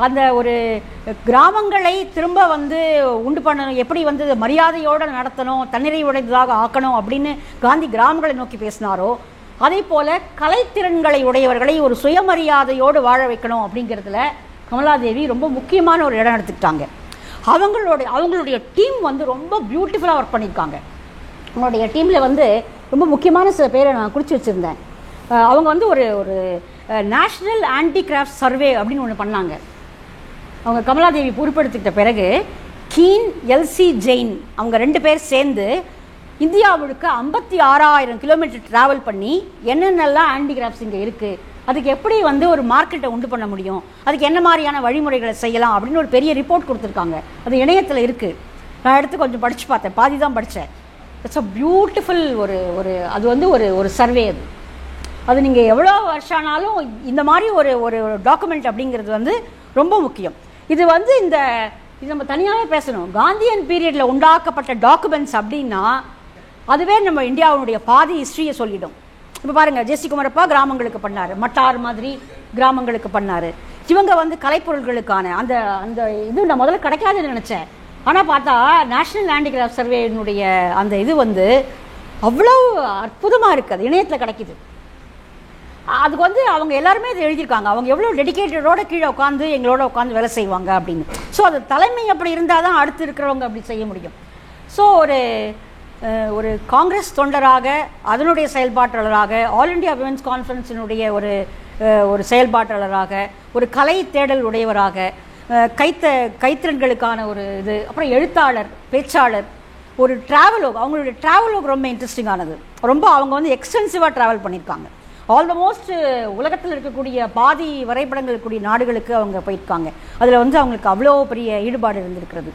S1: அந்த ஒரு கிராமங்களை திரும்ப வந்து உண்டு பண்ணணும், எப்படி வந்து மரியாதையோடு நடத்தணும், தன்னிறைவுடையதாக ஆக்கணும் அப்படின்னு காந்தி கிராமங்களை நோக்கி பேசினாரோ, அதே போல் கலைத்திறன்களை உடையவர்களை ஒரு சுயமரியாதையோடு வாழ வைக்கணும் அப்படிங்கிறதுல கமலாதேவி ரொம்ப முக்கியமான ஒரு இடம் எடுத்துக்கிட்டாங்க. அவங்களுடைய டீம் வந்து ரொம்ப பியூட்டிஃபுல்லாக ஒர்க் பண்ணியிருக்காங்க. அவங்களுடைய டீமில் வந்து ரொம்ப முக்கியமான சில பேரை நான் குறித்து வச்சுருந்தேன். அவங்க வந்து ஒரு நேஷ்னல் ஆன்டி கிராஃப்ட் சர்வே அப்படின்னு ஒன்று பண்ணாங்க. அவங்க கமலாதேவி பொறுப்பெடுத்துக்கிட்ட பிறகு கீன், எல்சி ஜெயின் அவங்க 2 பேர் சேர்ந்து இந்தியா முழுக்க 56,000 கிலோமீட்டர் ட்ராவல் பண்ணி என்னென்னலாம் ஹேண்டிகிராஃப்ட்ஸ் இங்கே இருக்குது, அதுக்கு எப்படி வந்து ஒரு மார்க்கெட்டை உண்டு பண்ண முடியும், அதுக்கு என்ன மாதிரியான வழிமுறைகளை செய்யலாம் அப்படின்னு ஒரு பெரிய ரிப்போர்ட் கொடுத்துருக்காங்க. அது இணையத்தில் இருக்குது. நான் எடுத்து கொஞ்சம் படித்து பார்த்தேன், பாதி தான் படித்தேன். இட்ஸ் அ பியூட்டிஃபுல் அது வந்து ஒரு சர்வே. அது நீங்கள் எவ்வளோ வருஷம் ஆனாலும் இந்த மாதிரி ஒரு டாக்குமெண்ட் அப்படிங்கிறது வந்து ரொம்ப முக்கியம். இது வந்து இது நம்ம தனியாகவே பேசணும். காந்தியன் பீரியடில் உண்டாக்கப்பட்ட டாக்குமெண்ட்ஸ் அப்படின்னா அதுவே நம்ம இந்தியாவுடைய பாதி ஹிஸ்ட்ரியை சொல்லிடும். இப்போ பாருங்கள், ஜே.சி. குமரப்பா கிராமங்களுக்கு பண்ணார், மட்டார் மாதிரி கிராமங்களுக்கு பண்ணார். இவங்க வந்து கலைப்பொருட்களுக்கான அந்த இது நான் முதல்ல கிடைக்காதுன்னு நினச்சேன். ஆனால் பார்த்தா நேஷ்னல் ஹேண்டிகிராஃப்ட் சர்வேனுடைய அந்த இது வந்து அவ்வளோ அற்புதமாக இருக்குது. அது இணையத்தில் கிடைக்கிது. அதுக்கு வந்து அவங்க எல்லாருமே இது எழுதியிருக்காங்க. அவங்க எவ்வளோ டெடிக்கேட்டடோட கீழே உட்காந்து எங்களோட உட்காந்து வேலை செய்வாங்க அப்படின்னு. ஸோ அது தலைமை அப்படி இருந்தால் தான் அடுத்து இருக்கிறவங்க அப்படி செய்ய முடியும். ஸோ ஒரு காங்கிரஸ் தொண்டராக, அதனுடைய செயல்பாட்டாளராக, ஆல் இண்டியா விமென்ஸ் கான்ஃபரன்ஸினுடைய ஒரு செயல்பாட்டாளராக, ஒரு கலை தேடல் உடையவராக, கைத்திறன்களுக்கான ஒரு இது, அப்புறம் எழுத்தாளர், பேச்சாளர், ஒரு ட்ராவலோக். அவங்களுடைய ட்ராவலோக் ரொம்ப இன்ட்ரெஸ்டிங்கானது. ரொம்ப அவங்க வந்து எக்ஸ்டென்சிவாக ட்ராவல் பண்ணியிருக்காங்க. ஆல்மோஸ்ட் உலகத்தில் இருக்கக்கூடிய பாதி வரைபடங்கள் இருக்கக்கூடிய நாடுகளுக்கு அவங்க போயிருக்காங்க. அதில் வந்து அவங்களுக்கு அவ்வளோ பெரிய ஈடுபாடு இருந்திருக்கிறது.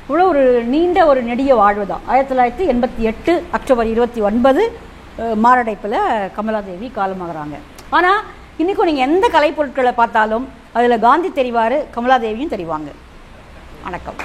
S1: இவ்வளோ ஒரு நீண்ட ஒரு நெடிய வாழ்வு தான். 1988 அக்டோபர் 29 மாரடைப்பில் கமலாதேவி காலமாகறாங்க. ஆனால் இன்றைக்கும் நீங்கள் எந்த கலைப்பொருட்களை பார்த்தாலும் அதில் காந்தி தெரிவார், கமலாதேவியும் தெரிவாங்க. வணக்கம்.